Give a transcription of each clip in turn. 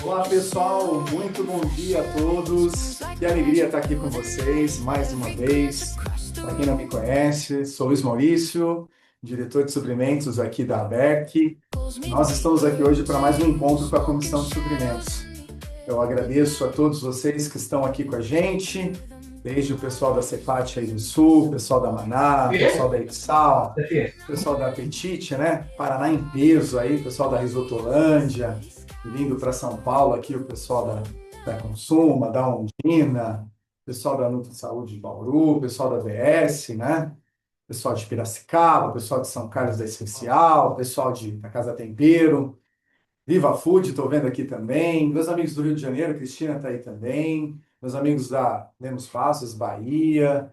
Olá pessoal, muito bom dia a todos. Que alegria estar aqui com vocês mais uma vez. Para quem não me conhece, sou Luiz Maurício, diretor de suprimentos aqui da ABEC. Nós estamos aqui hoje para mais um encontro com a Comissão de Suprimentos. Eu agradeço a todos vocês que estão aqui com a gente, desde o pessoal da Cepate aí do Sul, o pessoal da Maná, o pessoal da Ipsal, o pessoal da Apetite, né? Paraná em peso aí, o pessoal da Risotolândia, vindo para São Paulo aqui, o pessoal da Consuma, da Ondina, o pessoal da Nutri Saúde de Bauru, o pessoal da VS, né? O pessoal de Piracicaba, o pessoal de São Carlos da Essencial, o pessoal da Casa Tempero, Viva Food, estou vendo aqui também. Meus amigos do Rio de Janeiro, Cristina está aí também. Meus amigos da Lemos Passos, Bahia.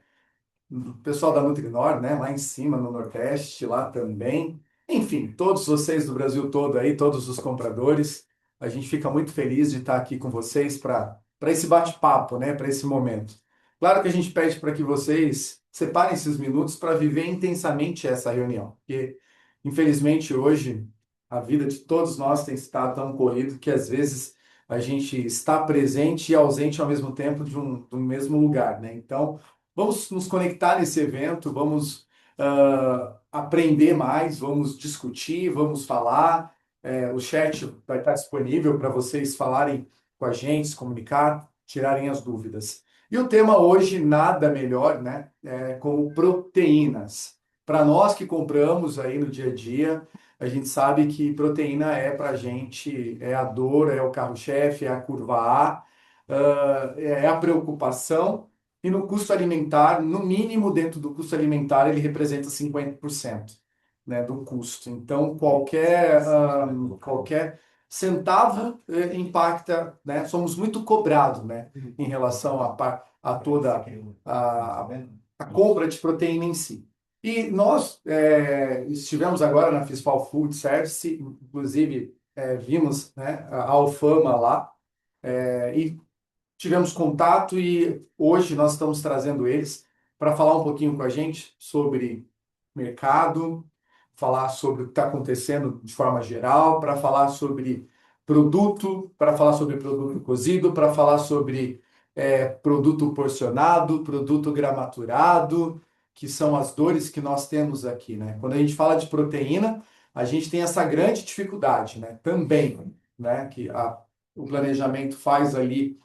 O pessoal da Nutrinor, né? Lá em cima, no Nordeste, lá também. Enfim, todos vocês do Brasil todo aí, todos os compradores. A gente fica muito feliz de estar aqui com vocês para esse bate-papo, né? Para esse momento. Claro que a gente pede para que vocês separem esses minutos para viver intensamente essa reunião. Porque, infelizmente, hoje a vida de todos nós tem estado tão corrido que às vezes a gente está presente e ausente ao mesmo tempo de um mesmo lugar, né? Então, vamos nos conectar nesse evento, vamos aprender mais, vamos discutir, vamos falar. O chat vai estar disponível para vocês falarem com a gente, se comunicar, tirarem as dúvidas. E o tema hoje, nada melhor, né? Como proteínas. Para nós que compramos aí no dia a dia, a gente sabe que proteína é para a gente, é a dor, é o carro-chefe, é a curva A, é a preocupação, e no custo alimentar, no mínimo dentro do custo alimentar, ele representa 50%, né, do custo. Então, qualquer centavo impacta, né? Somos muito cobrados, né, em relação a toda a compra de proteína em si. E nós estivemos agora na Fispal Food Service, inclusive vimos, né, a Alfama lá, e tivemos contato e hoje nós estamos trazendo eles para falar um pouquinho com a gente sobre mercado, falar sobre o que está acontecendo de forma geral, para falar sobre produto, para falar sobre produto cozido, para falar sobre produto porcionado, produto gramaturado, que são as dores que nós temos aqui, né? Quando a gente fala de proteína, a gente tem essa grande dificuldade, né? Também, né? O planejamento faz ali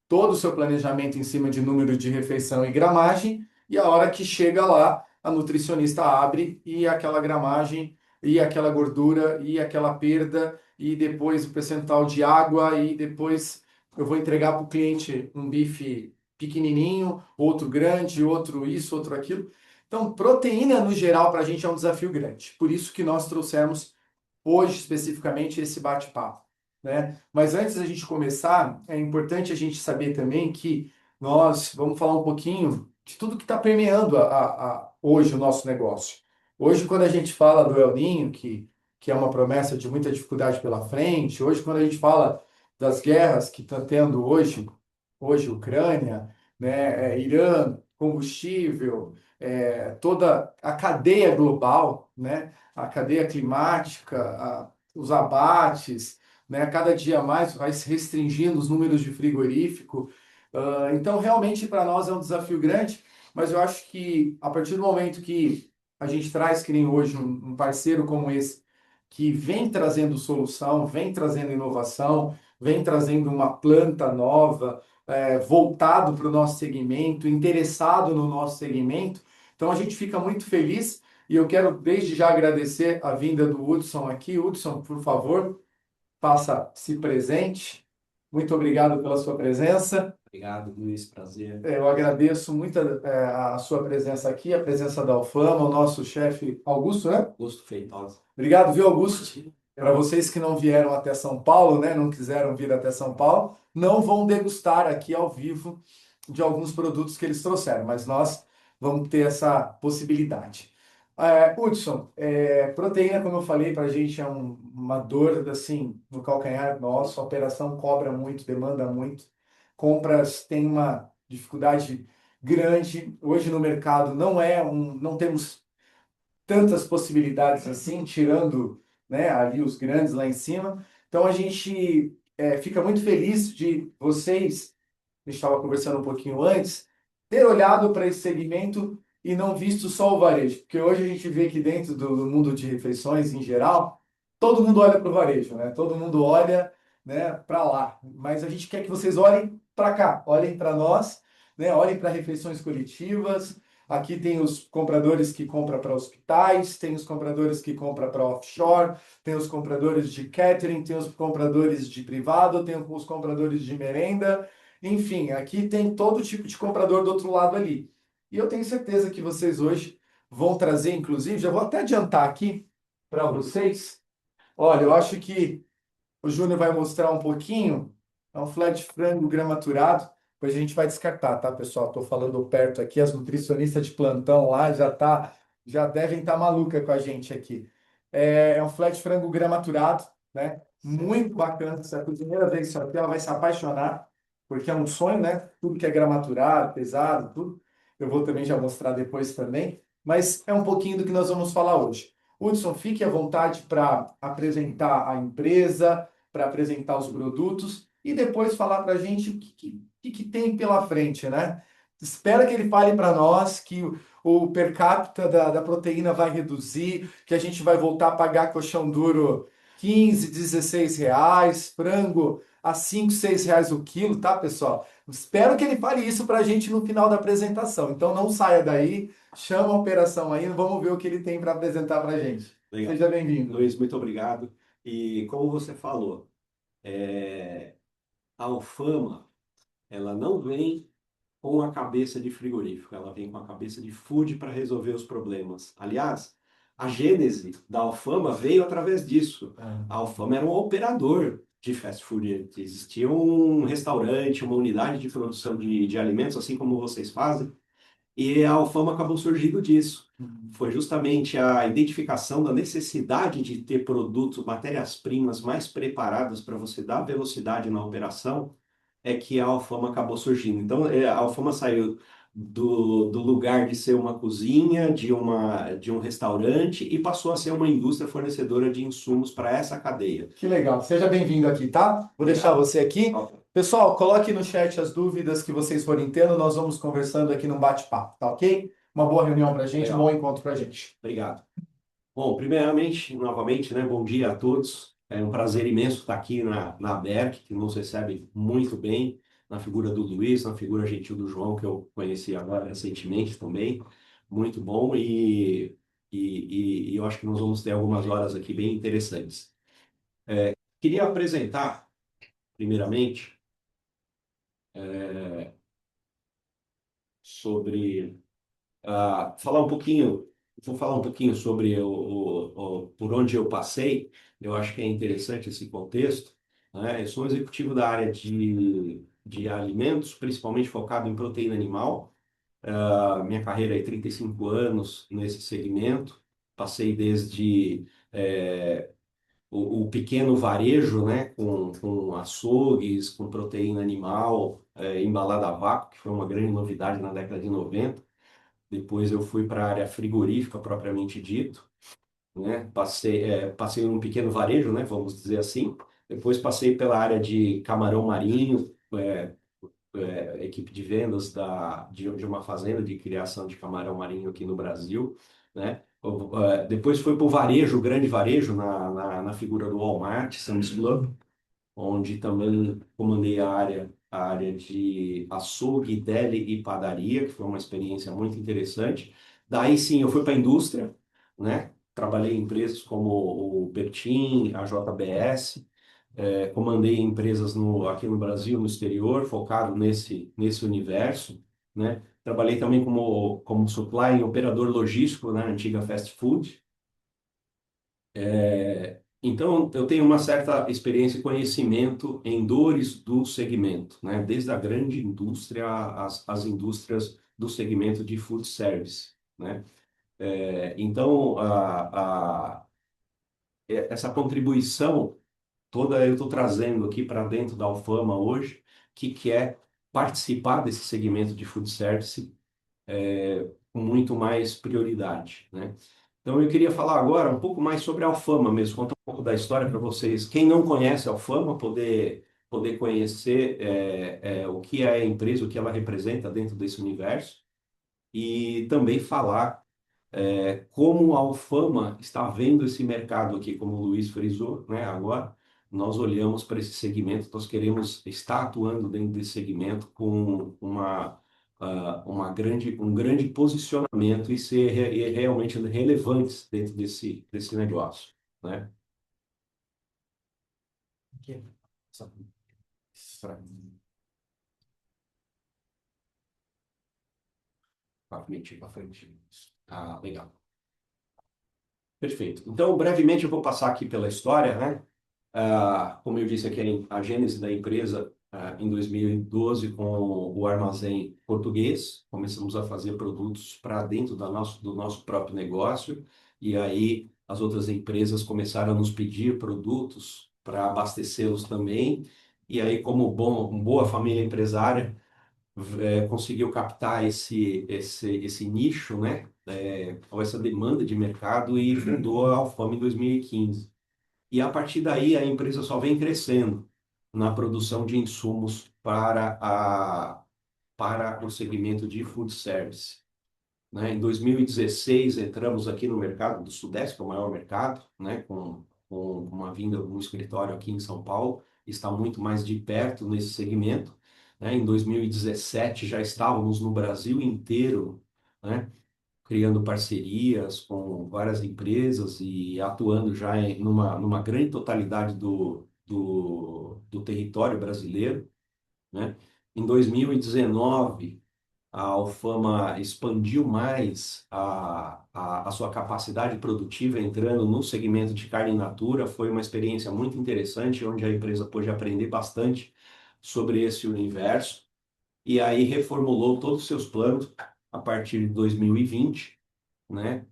todo o seu planejamento em cima de número de refeição e gramagem, e a hora que chega lá, a nutricionista abre e aquela gramagem, e aquela gordura, e aquela perda, e depois o percentual de água, e depois eu vou entregar para o cliente um bife pequenininho, outro grande, outro isso, outro aquilo. Então, proteína no geral para a gente é um desafio grande. Por isso que nós trouxemos hoje especificamente esse bate-papo, né? Mas antes da gente começar, é importante a gente saber também que nós vamos falar um pouquinho de tudo que está permeando hoje o nosso negócio. Hoje, quando a gente fala do El Niño, que é uma promessa de muita dificuldade pela frente, hoje, quando a gente fala das guerras que estão tendo hoje Ucrânia, né, Irã, combustível, toda a cadeia global, né, a cadeia climática, os abates, né, cada dia mais vai se restringindo os números de frigorífico. Então, realmente, para nós é um desafio grande, mas eu acho que a partir do momento que a gente traz, que nem hoje, um parceiro como esse, que vem trazendo solução, vem trazendo inovação, vem trazendo uma planta nova, voltado para o nosso segmento, interessado no nosso segmento, então a gente fica muito feliz e eu quero desde já agradecer a vinda do Hudson aqui. Hudson, por favor, faça-se presente. Muito obrigado pela sua presença. Obrigado, Luiz. Prazer. Eu agradeço muito a sua presença aqui, a presença da Alfama, o nosso chefe Augusto, né? Augusto Feitosa. Obrigado, viu, Augusto? Para vocês que não vieram até São Paulo, né, não quiseram vir até São Paulo, não vão degustar aqui ao vivo de alguns produtos que eles trouxeram, mas nós vamos ter essa possibilidade. Hudson, proteína, como eu falei, para a gente é uma dor assim no calcanhar nosso. A operação cobra muito, demanda muito. Compras têm uma dificuldade grande. Hoje no mercado não temos tantas possibilidades assim, tirando, né, ali os grandes lá em cima. Então a gente fica muito feliz de vocês, a gente estava conversando um pouquinho antes, ter olhado para esse segmento e não visto só o varejo. Porque hoje a gente vê que dentro do mundo de refeições em geral, todo mundo olha para o varejo, né? Todo mundo olha, né, para lá. Mas a gente quer que vocês olhem para cá, olhem para nós, né? Olhem para refeições coletivas. Aqui tem os compradores que compram para hospitais, tem os compradores que compram para offshore, tem os compradores de catering, tem os compradores de privado, tem os compradores de merenda. Enfim, aqui tem todo tipo de comprador do outro lado ali. E eu tenho certeza que vocês hoje vão trazer, inclusive, já vou até adiantar aqui para vocês. Olha, eu acho que o Júnior vai mostrar um pouquinho. É um filé de frango gramaturado. Depois a gente vai descartar, tá, pessoal? Estou falando perto aqui. As nutricionistas de plantão lá já devem estar maluca com a gente aqui. É um filé de frango gramaturado, né? Muito bacana. Se é a primeira vez que isso aqui, ela vai se apaixonar, porque é um sonho, né? Tudo que é gramaturado, pesado, tudo. Eu vou também já mostrar depois também. Mas é um pouquinho do que nós vamos falar hoje. Hudson, fique à vontade para apresentar a empresa, para apresentar os produtos e depois falar para a gente o que tem pela frente, né? Espero que ele fale para nós que o per capita da proteína vai reduzir, que a gente vai voltar a pagar colchão duro 15, 16 reais, frango a 5, 6 reais o quilo, tá, pessoal? Espero que ele fale isso para a gente no final da apresentação. Então não saia daí, chama a operação aí, vamos ver o que ele tem para apresentar para a gente. Legal. Seja bem-vindo. Luiz, muito obrigado. E como você falou, a Alfama, ela não vem com a cabeça de frigorífico, ela vem com a cabeça de food para resolver os problemas. Aliás, a gênese da Alfama veio através disso. A Alfama era um operador de fast food. Existia um restaurante, uma unidade de produção de alimentos, assim como vocês fazem, e a Alfama acabou surgindo disso. Foi justamente a identificação da necessidade de ter produtos, matérias-primas mais preparadas para você dar velocidade na operação, é que a Alfama acabou surgindo. Então, a Alfama saiu do lugar de ser uma cozinha, de um restaurante, e passou a ser uma indústria fornecedora de insumos para essa cadeia. Que legal. Seja bem-vindo aqui, tá? Vou deixar você aqui. Pessoal, coloque no chat as dúvidas que vocês forem tendo. Nós vamos conversando aqui num bate-papo, tá ok? Uma boa reunião pra gente, um Legal. bom encontro pra gente. Obrigado. Bom, primeiramente, novamente, né, bom dia a todos. É um prazer imenso estar aqui na ABERC, que nos recebe muito bem, na figura do Luiz, na figura gentil do João, que eu conheci agora recentemente também. Muito bom e eu acho que nós vamos ter algumas horas aqui bem interessantes. Queria apresentar, primeiramente, sobre falar um pouquinho, vou falar um pouquinho sobre por onde eu passei. Eu acho que é interessante esse contexto, né? Eu sou um executivo da área de alimentos, principalmente focado em proteína animal. Minha carreira é 35 anos nesse segmento. Passei desde o pequeno varejo, né, com açougues, com proteína animal, embalada a vácuo, que foi uma grande novidade na década de 90. Depois eu fui para a área frigorífica propriamente dito, né? Passei um pequeno varejo, né? Vamos dizer assim. Depois passei pela área de camarão marinho, equipe de vendas de uma fazenda de criação de camarão marinho aqui no Brasil, né? Depois foi para o varejo, o grande varejo, na figura do Walmart, Sam's Club, onde também comandei a área de açougue, deli e padaria, que foi uma experiência muito interessante. Daí sim, eu fui para a indústria, né? Trabalhei em empresas como o Bertin, a JBS, comandei empresas aqui no Brasil, no exterior, focado nesse universo, né? Trabalhei também como supply, operador logístico na antiga fast food. Então, eu tenho uma certa experiência e conhecimento em dores do segmento, né? Desde a grande indústria às indústrias do segmento de food service, né? Então, essa contribuição toda eu estou trazendo aqui para dentro da Alfama hoje, que quer participar desse segmento de food service com muito mais prioridade, né? Então eu queria falar agora um pouco mais sobre a Alfama mesmo, contar um pouco da história para vocês. Quem não conhece a Alfama, poder poder conhecer o que é a empresa, o que ela representa dentro desse universo, e também falar como a Alfama está vendo esse mercado aqui, como o Luiz frisou, né? Agora, nós olhamos para esse segmento, nós queremos estar atuando dentro desse segmento com um grande posicionamento e ser realmente relevantes dentro desse negócio, né? Aqui. Só- só- para frente. Ah, legal. Perfeito. Então, brevemente, eu vou passar aqui pela história, né? Como eu disse aqui, a gênese da empresa, em 2012, com o armazém português, começamos a fazer produtos para dentro do nosso próprio negócio, e aí as outras empresas começaram a nos pedir produtos para abastecê-los também, e aí, como boa família empresária, conseguiu captar esse nicho, né? Ou essa demanda de mercado e fundou a Alfama em 2015. E a partir daí a empresa só vem crescendo na produção de insumos para o segmento de food service, né? Em 2016 entramos aqui no mercado do Sudeste, que é o maior mercado, né? Com uma vinda, um escritório aqui em São Paulo, está muito mais de perto nesse segmento, né? Em 2017 já estávamos no Brasil inteiro, né? Criando parcerias com várias empresas e atuando já numa grande totalidade do território brasileiro, né? Em 2019, a Alfama expandiu mais a sua capacidade produtiva entrando no segmento de carne in natura. Foi uma experiência muito interessante, onde a empresa pôde aprender bastante sobre esse universo e aí reformulou todos os seus planos a partir de 2020, né?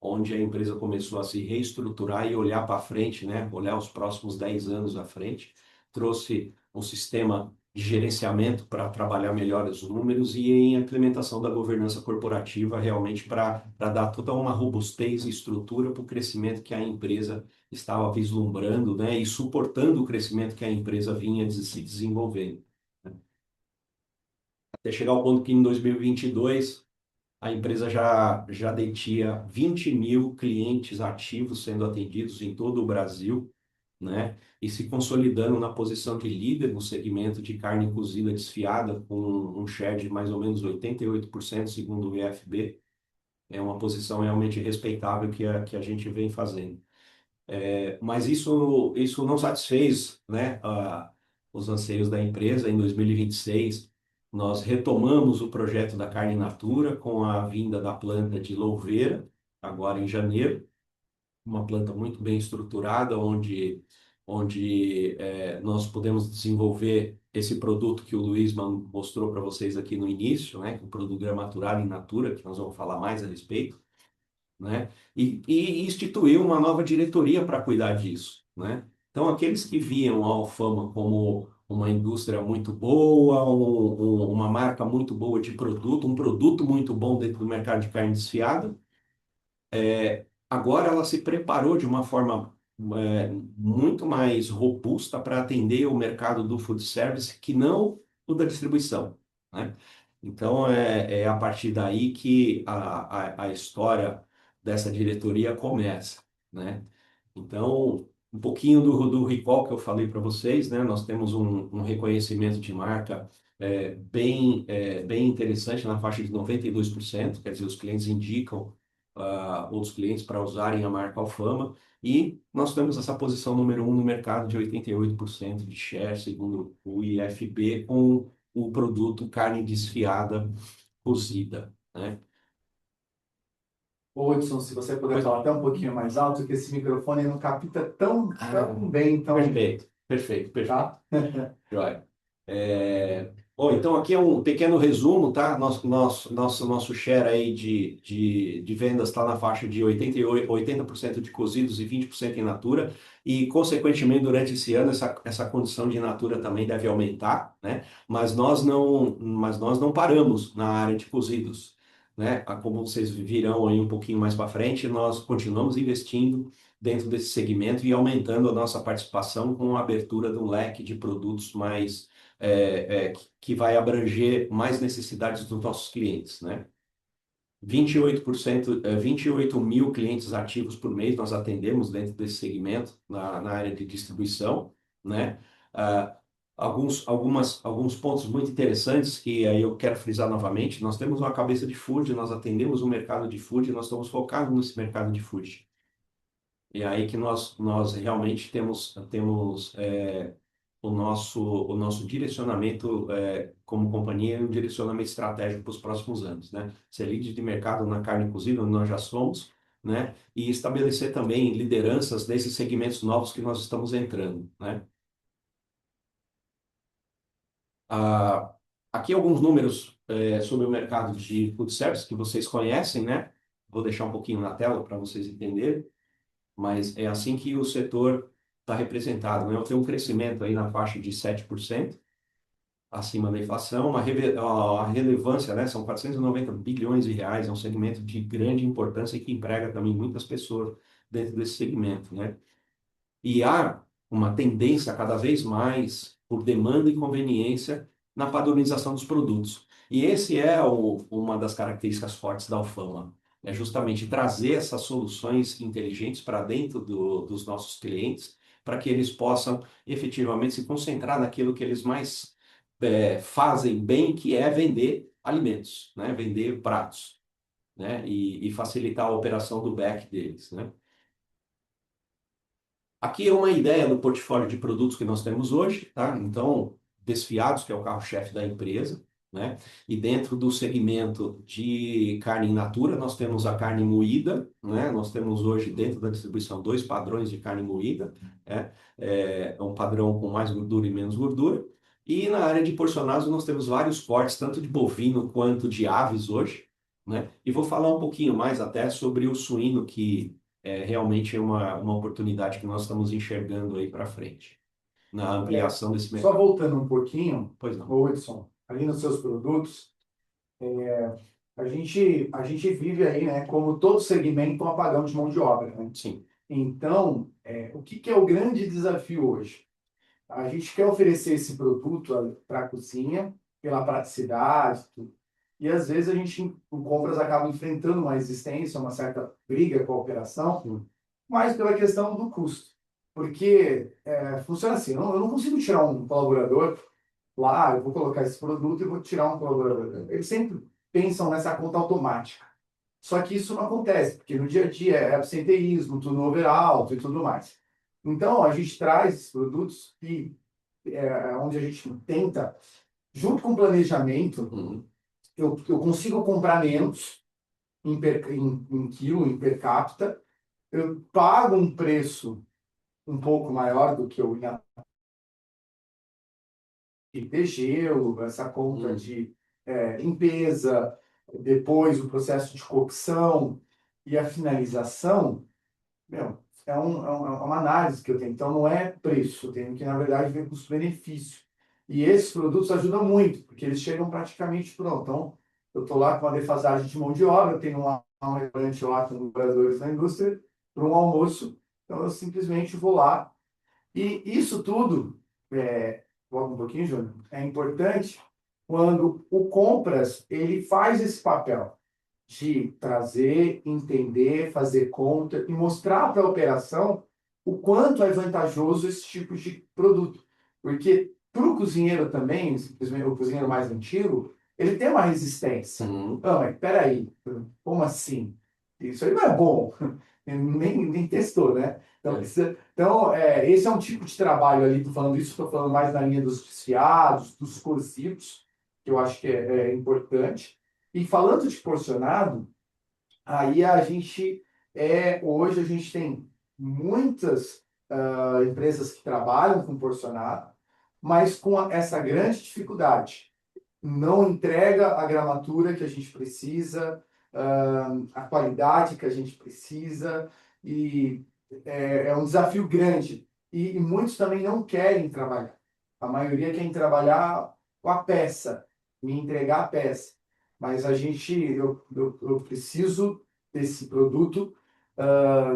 Onde a empresa começou a se reestruturar e olhar para frente, né? Olhar os próximos 10 anos à frente, trouxe um sistema de gerenciamento para trabalhar melhor os números e em implementação da governança corporativa realmente para dar toda uma robustez e estrutura para o crescimento que a empresa estava vislumbrando, né? E suportando o crescimento que a empresa vinha se desenvolvendo. Até chegar ao ponto que em 2022 a empresa já detinha 20 mil clientes ativos sendo atendidos em todo o Brasil, né? E se consolidando na posição de líder no segmento de carne cozida desfiada, com um share de mais ou menos 88%, segundo o IFB. É uma posição realmente respeitável que a gente vem fazendo. Mas isso não satisfez, né, os anseios da empresa. Em 2026, nós retomamos o projeto da carne in natura com a vinda da planta de Louveira, agora em janeiro, uma planta muito bem estruturada, onde nós podemos desenvolver esse produto que o Luiz mostrou para vocês aqui no início, né, o produto gramaturado in natura, que nós vamos falar mais a respeito, né? E instituiu uma nova diretoria para cuidar disso, né? Então, aqueles que viam a Alfama como uma indústria muito boa, uma marca muito boa de produto, um produto muito bom dentro do mercado de carne desfiada, agora ela se preparou de uma forma muito mais robusta para atender o mercado do food service, que não o da distribuição, né? Então, é a partir daí que a história dessa diretoria começa, né? Então, um pouquinho do recall que eu falei para vocês, né? Nós temos um reconhecimento de marca bem interessante, na faixa de 92%, quer dizer, os clientes indicam outros clientes para usarem a marca Alfama, e nós temos essa posição número um no mercado de 88% de share, segundo o IFB, com o produto carne desfiada cozida, né? Ô, Hudson, se você puder Pois, falar até um pouquinho mais alto, que esse microfone não capta tão bem, perfeito, perfeito, perfeito. tá? Joia. Bom, então aqui é um pequeno resumo, tá? Nosso share aí de vendas está na faixa de 80% de cozidos e 20% in natura, e consequentemente durante esse ano essa condição de in natura também deve aumentar, né? Mas nós não paramos na área de cozidos. né? Como vocês virão aí um pouquinho mais para frente, nós continuamos investindo dentro desse segmento e aumentando a nossa participação com a abertura de um leque de produtos mais que vai abranger mais necessidades dos nossos clientes, né? 28%, 28 mil clientes ativos por mês nós atendemos dentro desse segmento, na área de distribuição, né? Ah, alguns pontos muito interessantes que aí eu quero frisar novamente. Nós temos uma cabeça de food, nós atendemos o mercado de food, nós estamos focados nesse mercado de food. E é aí que nós realmente temos o nosso direcionamento como companhia e um direcionamento estratégico para os próximos anos, né? Ser líder de mercado na carne cozida, onde nós já somos, né? E estabelecer também lideranças desses segmentos novos que nós estamos entrando, né? Ah, aqui alguns números sobre o mercado de food service que vocês conhecem, né? Vou deixar um pouquinho na tela para vocês entenderem, mas é assim que o setor está representado, né? Eu tenho um crescimento aí na faixa de 7% acima da inflação, a relevância, né? São 490 bilhões de reais, é um segmento de grande importância e que emprega também muitas pessoas dentro desse segmento, né? E há uma tendência cada vez mais por demanda e conveniência na padronização dos produtos. E esse é uma das características fortes da Alfama, é justamente trazer essas soluções inteligentes para dentro dos nossos clientes, para que eles possam efetivamente se concentrar naquilo que eles mais fazem bem, que é vender alimentos, né? Vender pratos, né? E facilitar a operação do back deles, né? Aqui é uma ideia do portfólio de produtos que nós temos hoje, tá? Então, desfiados, que é o carro-chefe da empresa, né? E dentro do segmento de carne in natura, nós temos a carne moída, né? Nós temos hoje dentro da distribuição dois padrões de carne moída, né? É um padrão com mais gordura e menos gordura. E na área de porcionados nós temos vários cortes, tanto de bovino quanto de aves hoje, né? E vou falar um pouquinho mais até sobre o suíno que realmente é uma oportunidade que nós estamos enxergando aí para frente, na ampliação desse Só mercado. voltando um pouquinho, Pois não. ô Edson, ali nos seus produtos, a gente vive aí, né, como todo segmento, um apagão de mão de obra, né? Sim. Então, o que é o grande desafio hoje? A gente quer oferecer esse produto para a cozinha, pela praticidade, tudo. E às vezes a gente, em compras, acaba enfrentando uma resistência, uma certa briga com a operação, mas pela questão do custo. Porque funciona assim, eu não consigo tirar um colaborador lá, eu vou colocar esse produto e vou tirar um colaborador. Eles sempre pensam nessa conta automática. Só que isso não acontece, porque no dia a dia é absenteísmo, turnover alto e tudo mais. Então, a gente traz esses produtos que, onde a gente tenta, junto com o planejamento, Uhum. eu consigo comprar menos em quilo, em per capita, eu pago um preço um pouco maior do que eu ia ter gelo, essa conta Uhum. de limpeza, depois o processo de cocção e a finalização, meu, é uma análise que eu tenho. Então, não é preço, eu tenho que, na verdade, ver custo-benefício. E esses produtos ajudam muito, porque eles chegam praticamente pronto. Então, eu estou lá com uma defasagem de mão de obra, eu tenho um restaurante lá com trabalhadores da indústria para um almoço, então eu simplesmente vou lá. E isso tudo, volta um pouquinho, Júnior, é importante quando o compras ele faz esse papel de trazer, entender, fazer conta e mostrar para a operação o quanto é vantajoso esse tipo de produto. Porque para o cozinheiro também, simplesmente o cozinheiro mais antigo, ele tem uma resistência. Uhum. Ah, mas peraí, como assim? Isso aí não é bom. Nem testou, né? Então, É. esse é um tipo de trabalho ali, estou falando isso, estou falando mais na linha dos desfiados, dos cozidos, que eu acho que é importante. E falando de porcionado, aí hoje a gente tem muitas empresas que trabalham com porcionado, mas com essa grande dificuldade. Não entrega a gramatura que a gente precisa, a qualidade que a gente precisa, e é um desafio grande. E muitos também não querem trabalhar. A maioria quer trabalhar com a peça, me entregar a peça. mas eu preciso desse produto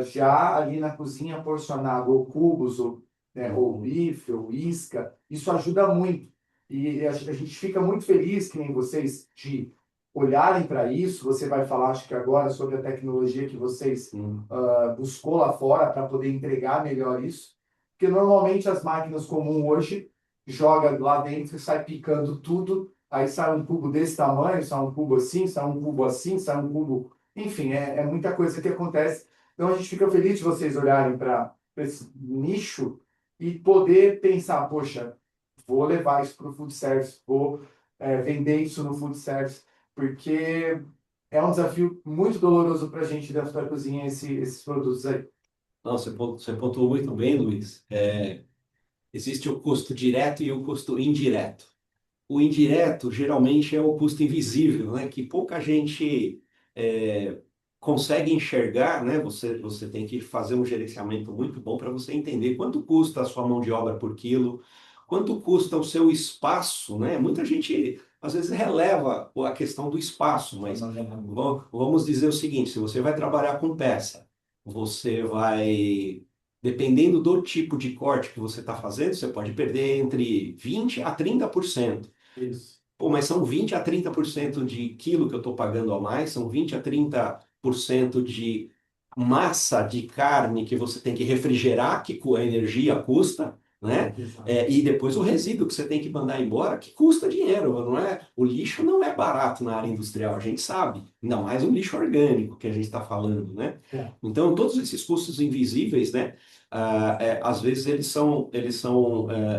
já ali na cozinha porcionado, ou cubos, ou, né, ou bife, ou isca. Isso ajuda muito. E a gente fica muito feliz, que nem vocês, de olharem para isso. Você vai falar, acho que agora, sobre a tecnologia que vocês buscou lá fora para poder entregar melhor isso. Porque normalmente as máquinas comuns hoje joga lá dentro e sai picando tudo. Aí sai um cubo desse tamanho, sai um cubo assim, sai um cubo assim, sai um cubo. Enfim, é muita coisa que acontece. Então a gente fica feliz de vocês olharem para esse nicho e poder pensar, poxa, vou levar isso para o food service, vou vender isso no food service, porque é um desafio muito doloroso para a gente dentro da cozinha, esses produtos aí. Não, você pontuou muito bem, Luiz. Existe o custo direto e o custo indireto. O indireto geralmente é o custo invisível, né? Que pouca gente é, consegue enxergar, né? Você tem que fazer um gerenciamento muito bom para você entender quanto custa a sua mão de obra por quilo, quanto custa o seu espaço, né? Muita gente às vezes releva a questão do espaço, mas vamos dizer o seguinte: se você vai trabalhar com peça, você vai, dependendo do tipo de corte que você está fazendo, você pode perder entre 20 a 30%. Isso. Pô, mas são 20 a 30% de quilo que eu estou pagando a mais, são 20 a 30% de massa de carne que você tem que refrigerar, que a energia custa, né? E depois o resíduo que você tem que mandar embora, que custa dinheiro, não é? O lixo não é barato na área industrial, a gente sabe. Ainda mais o lixo orgânico que a gente está falando, né? Então, todos esses custos invisíveis, né? Às vezes eles são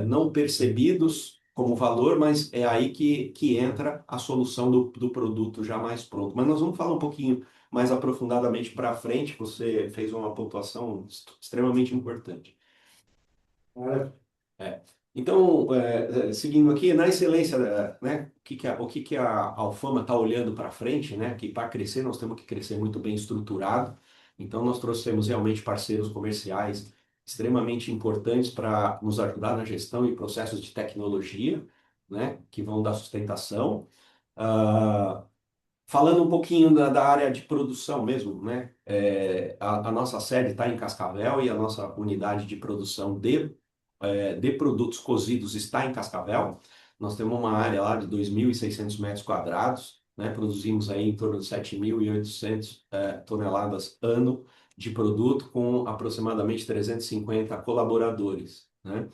não percebidos como valor, mas é aí que entra a solução do produto já mais pronto. Mas nós vamos falar um pouquinho mais aprofundadamente para frente. Você fez uma pontuação extremamente importante. É, É. Então, seguindo aqui, na excelência, né, o que que a Alfama está olhando para frente, né, que para crescer nós temos que crescer muito bem estruturado. Então, nós trouxemos realmente parceiros comerciais extremamente importantes para nos ajudar na gestão e processos de tecnologia, né, que vão dar sustentação. Ah, falando um pouquinho da área de produção mesmo, né, a nossa sede está em Cascavel e a nossa unidade de produção de produtos cozidos está em Cascavel. Nós temos uma área lá de 2.600 metros quadrados, né? Produzimos aí em torno de 7.800 toneladas ano de produto com aproximadamente 350 colaboradores, né?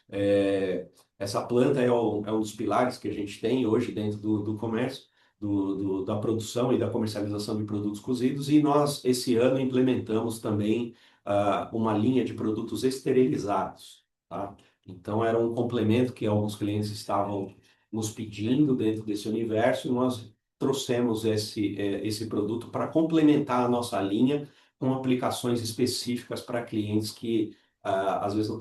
É, essa planta é um dos pilares que a gente tem hoje dentro do comércio, da produção e da comercialização de produtos cozidos, e nós, esse ano, implementamos também uma linha de produtos esterilizados. Tá? Então, era um complemento que alguns clientes estavam nos pedindo dentro desse universo, e nós trouxemos esse produto para complementar a nossa linha com aplicações específicas para clientes que às vezes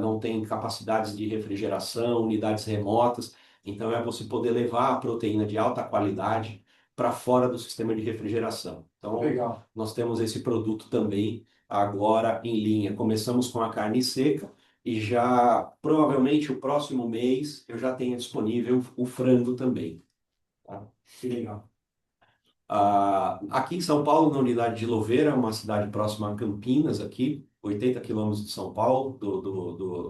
não tem capacidades de refrigeração, unidades remotas. Então, é você poder levar a proteína de alta qualidade para fora do sistema de refrigeração. Então, legal. nós temos esse produto também agora em linha. Começamos com a carne seca e já, provavelmente, o próximo mês, eu já tenho disponível o frango também. Tá? Que legal. Aqui em São Paulo, na unidade de Louveira, uma cidade próxima a Campinas, aqui, 80 quilômetros de São Paulo,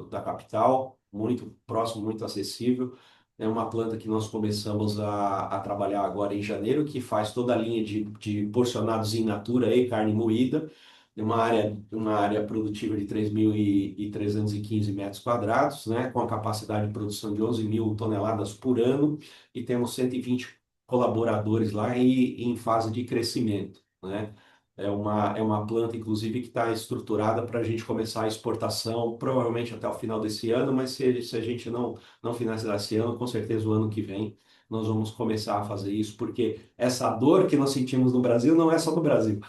da capital, muito próximo, muito acessível. É uma planta que nós começamos a trabalhar agora em janeiro, que faz toda a linha de porcionados in natura e carne moída, uma área produtiva de 3.315 metros quadrados, né, com a capacidade de produção de 11.000 toneladas por ano, e temos 120 colaboradores lá e em fase de crescimento, né? É uma planta, inclusive, que está estruturada para a gente começar a exportação, provavelmente até o final desse ano, mas se a gente não finalizar esse ano, com certeza o ano que vem nós vamos começar a fazer isso, porque essa dor que nós sentimos no Brasil não é só no Brasil,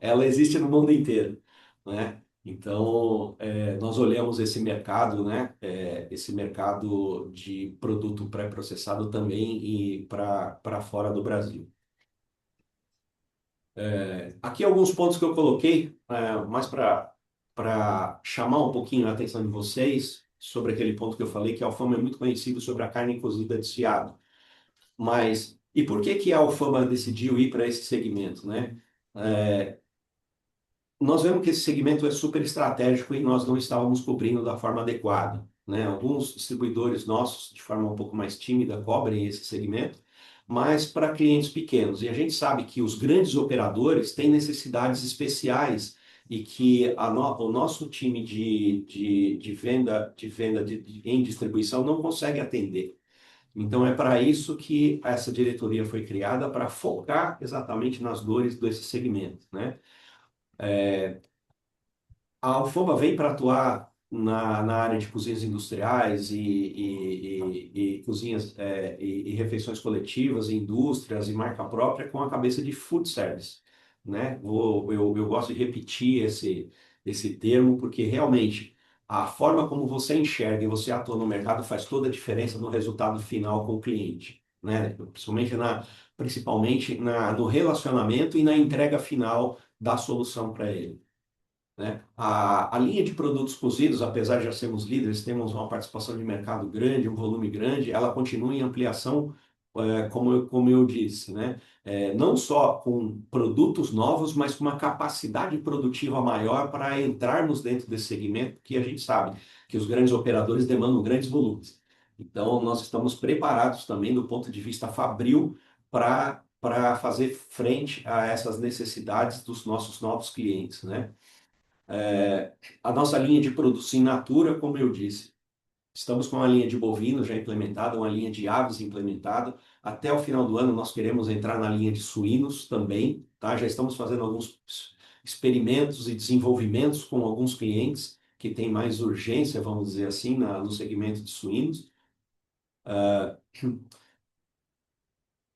ela existe no mundo inteiro, né? Então, nós olhamos esse mercado, né? Esse mercado de produto pré-processado também e para fora do Brasil. Aqui alguns pontos que eu coloquei, mais para chamar um pouquinho a atenção de vocês sobre aquele ponto que eu falei, que a Alfama é muito conhecido sobre a carne cozida de chiado. Mas E por que que a Alfama decidiu ir para esse segmento, né? É, nós vemos que esse segmento é super estratégico e nós não estávamos cobrindo da forma adequada, né? Alguns distribuidores nossos, de forma um pouco mais tímida, cobrem esse segmento, mas para clientes pequenos. E a gente sabe que os grandes operadores têm necessidades especiais e que o nosso time em distribuição não consegue atender. Então é para isso que essa diretoria foi criada, para focar exatamente nas dores desse segmento, né? A Alfama vem para atuar na área de cozinhas industriais e cozinhas e refeições coletivas, e indústrias e marca própria com a cabeça de food service, né? Eu gosto de repetir esse termo porque realmente a forma como você enxerga e você atua no mercado faz toda a diferença no resultado final com o cliente, né? Principalmente no relacionamento e na entrega final da solução para ele, né? A linha de produtos cozidos, apesar de já sermos líderes, temos uma participação de mercado grande, um volume grande, ela continua em ampliação, como eu disse, né? Não só com produtos novos, mas com uma capacidade produtiva maior para entrarmos dentro desse segmento, que a gente sabe que os grandes operadores demandam grandes volumes. Então, nós estamos preparados também do ponto de vista fabril para fazer frente a essas necessidades dos nossos novos clientes, né? A nossa linha de produtos in natura, como eu disse, estamos com uma linha de bovinos já implementada, uma linha de aves implementada. Até o final do ano nós queremos entrar na linha de suínos também, tá? Já estamos fazendo alguns experimentos e desenvolvimentos com alguns clientes que têm mais urgência, vamos dizer assim, no segmento de suínos.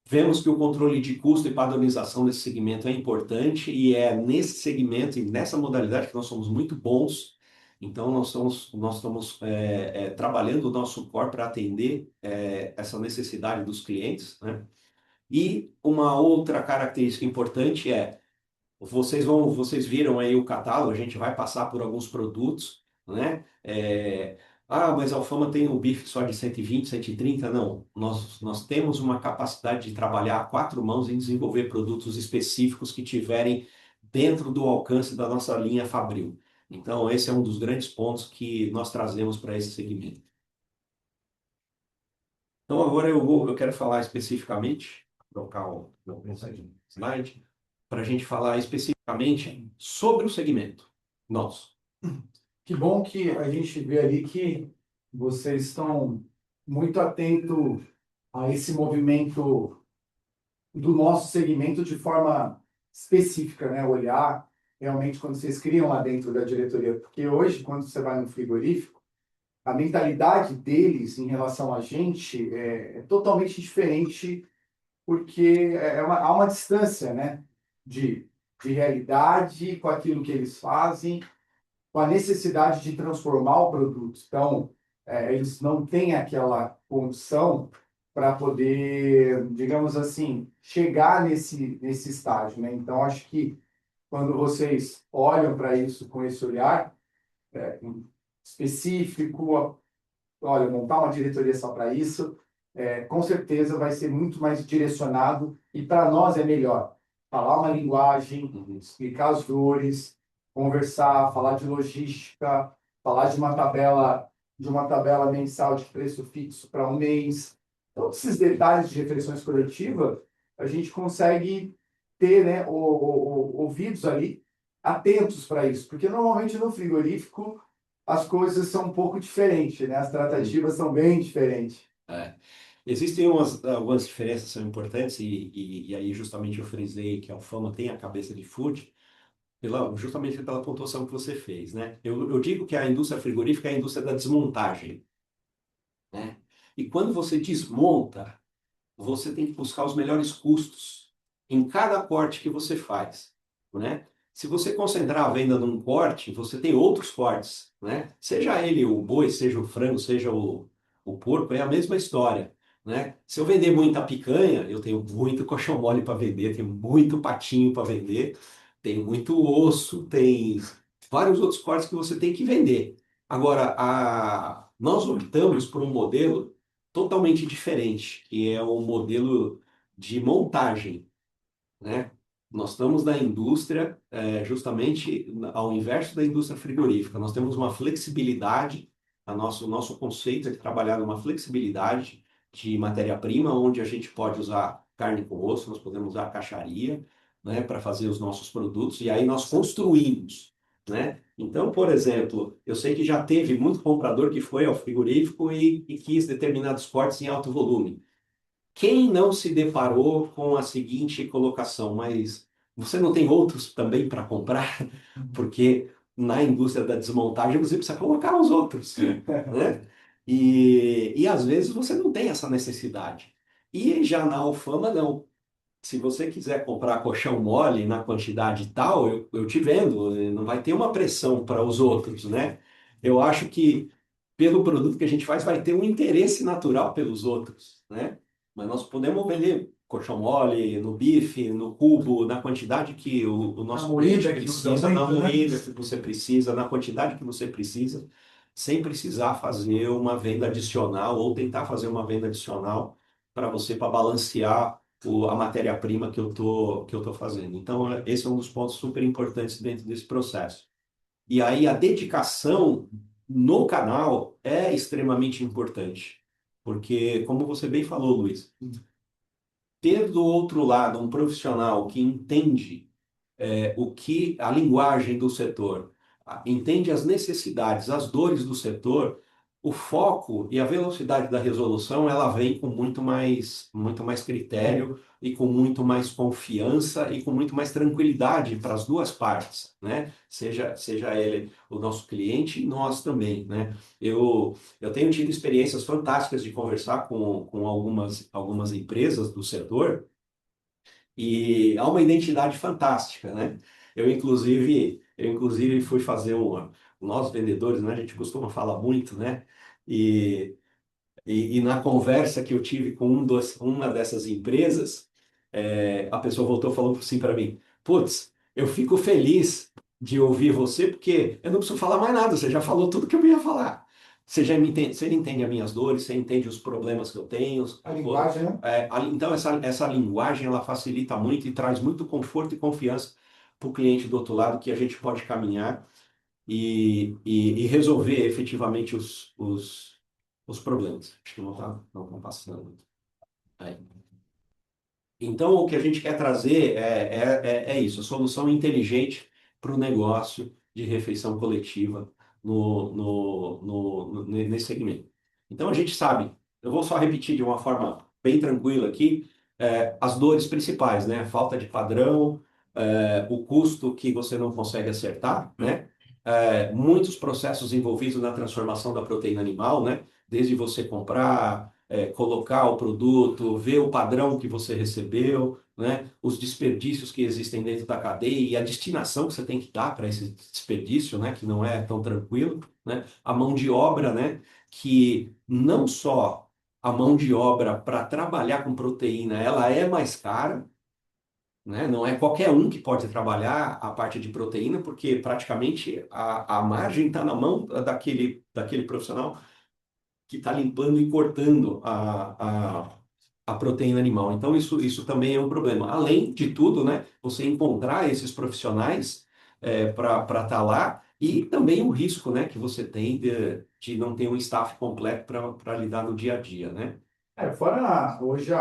Vemos que o controle de custo e padronização desse segmento é importante e é nesse segmento e nessa modalidade que nós somos muito bons. Então, nós estamos trabalhando o nosso core para atender essa necessidade dos clientes, né? E uma outra característica importante é vocês viram aí o catálogo, a gente vai passar por alguns produtos, né? Mas a Alfama tem um bife só de 120, 130? Não. Nós temos uma capacidade de trabalhar a quatro mãos em desenvolver produtos específicos que tiverem dentro do alcance da nossa linha Fabril. Então, esse é um dos grandes pontos que nós trazemos para esse segmento. Então, agora eu quero falar especificamente, trocar o meu slide, para a gente falar especificamente sobre o segmento nosso. Que bom que a gente vê ali que vocês estão muito atentos a esse movimento do nosso segmento de forma específica, né? Olhar realmente quando vocês criam lá dentro da diretoria. Porque hoje, quando você vai no frigorífico, a mentalidade deles em relação a gente é totalmente diferente, porque há uma distância, né? De realidade com aquilo que eles fazem, com a necessidade de transformar o produto. Então, eles não têm aquela condição para poder, digamos assim, chegar nesse estágio, né? Então, acho que quando vocês olham para isso com esse olhar específico, olha, montar uma diretoria só para isso, com certeza vai ser muito mais direcionado e para nós é melhor falar uma linguagem, explicar as dores, conversar, falar de logística, falar de uma tabela mensal de preço fixo para um mês. Todos esses detalhes de refeições coletivas, a gente consegue ter, né, ouvidos ali atentos para isso, porque normalmente no frigorífico as coisas são um pouco diferentes, né? As tratativas são bem diferentes. É. Existem algumas diferenças que são importantes e aí justamente eu frisei que a Alfama tem a cabeça de food, justamente pela pontuação que você fez, né? Eu digo que a indústria frigorífica é a indústria da desmontagem, né? E quando você desmonta, você tem que buscar os melhores custos em cada corte que você faz, né? Se você concentrar a venda num corte, você tem outros cortes, né? Seja ele o boi, seja o frango, seja o porco, é a mesma história, né? Se eu vender muita picanha, eu tenho muito coxão mole para vender, tenho muito patinho para vender, tenho muito osso, tem vários outros cortes que você tem que vender. Agora, nós optamos por um modelo totalmente diferente, que é o modelo de montagem, né? Nós estamos na indústria, justamente ao inverso da indústria frigorífica. Nós temos uma flexibilidade, o nosso conceito é de trabalhar numa flexibilidade de matéria-prima, onde a gente pode usar carne com osso, nós podemos usar caixaria, né, para fazer os nossos produtos, e aí nós construímos, né? Então, por exemplo, eu sei que já teve muito comprador que foi ao frigorífico e quis determinados cortes em alto volume. Quem não se deparou com a seguinte colocação, mas você não tem outros também para comprar? Porque na indústria da desmontagem você precisa colocar os outros, né? E às vezes você não tem essa necessidade. E já na Alfama, não. Se você quiser comprar colchão mole na quantidade tal, eu te vendo, não vai ter uma pressão para os outros, né? Eu acho que pelo produto que a gente faz vai ter um interesse natural pelos outros, né? Mas nós podemos vender colchão mole no bife, no cubo, na quantidade que o A nosso cliente moída que usa precisa, na muito, né? moída que você precisa, na quantidade que você precisa, sem precisar fazer uma venda adicional ou tentar fazer uma venda adicional para você, para balancear a matéria-prima que eu tô fazendo. Então, esse é um dos pontos super importantes dentro desse processo. E aí, a dedicação no canal é extremamente importante. Porque, como você bem falou, Luiz, ter do outro lado um profissional que entende o que a linguagem do setor, entende as necessidades, as dores do setor, o foco e a velocidade da resolução ela vem com muito mais critério e com muito mais confiança e com muito mais tranquilidade para as duas partes, né? Seja ele o nosso cliente e nós também, né? Eu tenho tido experiências fantásticas de conversar com algumas empresas do setor e há uma identidade fantástica, né? Eu inclusive fui fazer nós vendedores, né? A gente costuma falar muito, né? E, e na conversa que eu tive com uma dessas empresas, a pessoa voltou e falou assim para mim: Putz, eu fico feliz de ouvir você porque eu não preciso falar mais nada, você já falou tudo que eu ia falar. Você entende as minhas dores, você entende os problemas que eu tenho. A linguagem, né? Então, essa linguagem ela facilita muito e traz muito conforto e confiança para o cliente do outro lado que a gente pode caminhar e resolver efetivamente os problemas. Acho que não estão passando. Aí. Então, o que a gente quer trazer é isso, a solução inteligente para o negócio de refeição coletiva nesse segmento. Então, a gente sabe, eu vou só repetir de uma forma bem tranquila aqui, as dores principais, né? Falta de padrão, o custo que você não consegue acertar, né? Muitos processos envolvidos na transformação da proteína animal, né? Desde você comprar colocar o produto, ver o padrão que você recebeu, né? Os desperdícios que existem dentro da cadeia e a destinação que você tem que dar para esse desperdício, né? Que não é tão tranquilo, né? A mão de obra, né? Que não só a mão de obra para trabalhar com proteína, ela é mais cara, né? Não é qualquer um que pode trabalhar a parte de proteína, porque praticamente a margem está na mão daquele profissional que está limpando e cortando a proteína animal. Então, isso também é um problema. Além de tudo, né, você encontrar esses profissionais para estar lá e também o risco, né, que você tem de não ter um staff completo para lidar no dia a dia, né? Fora hoje,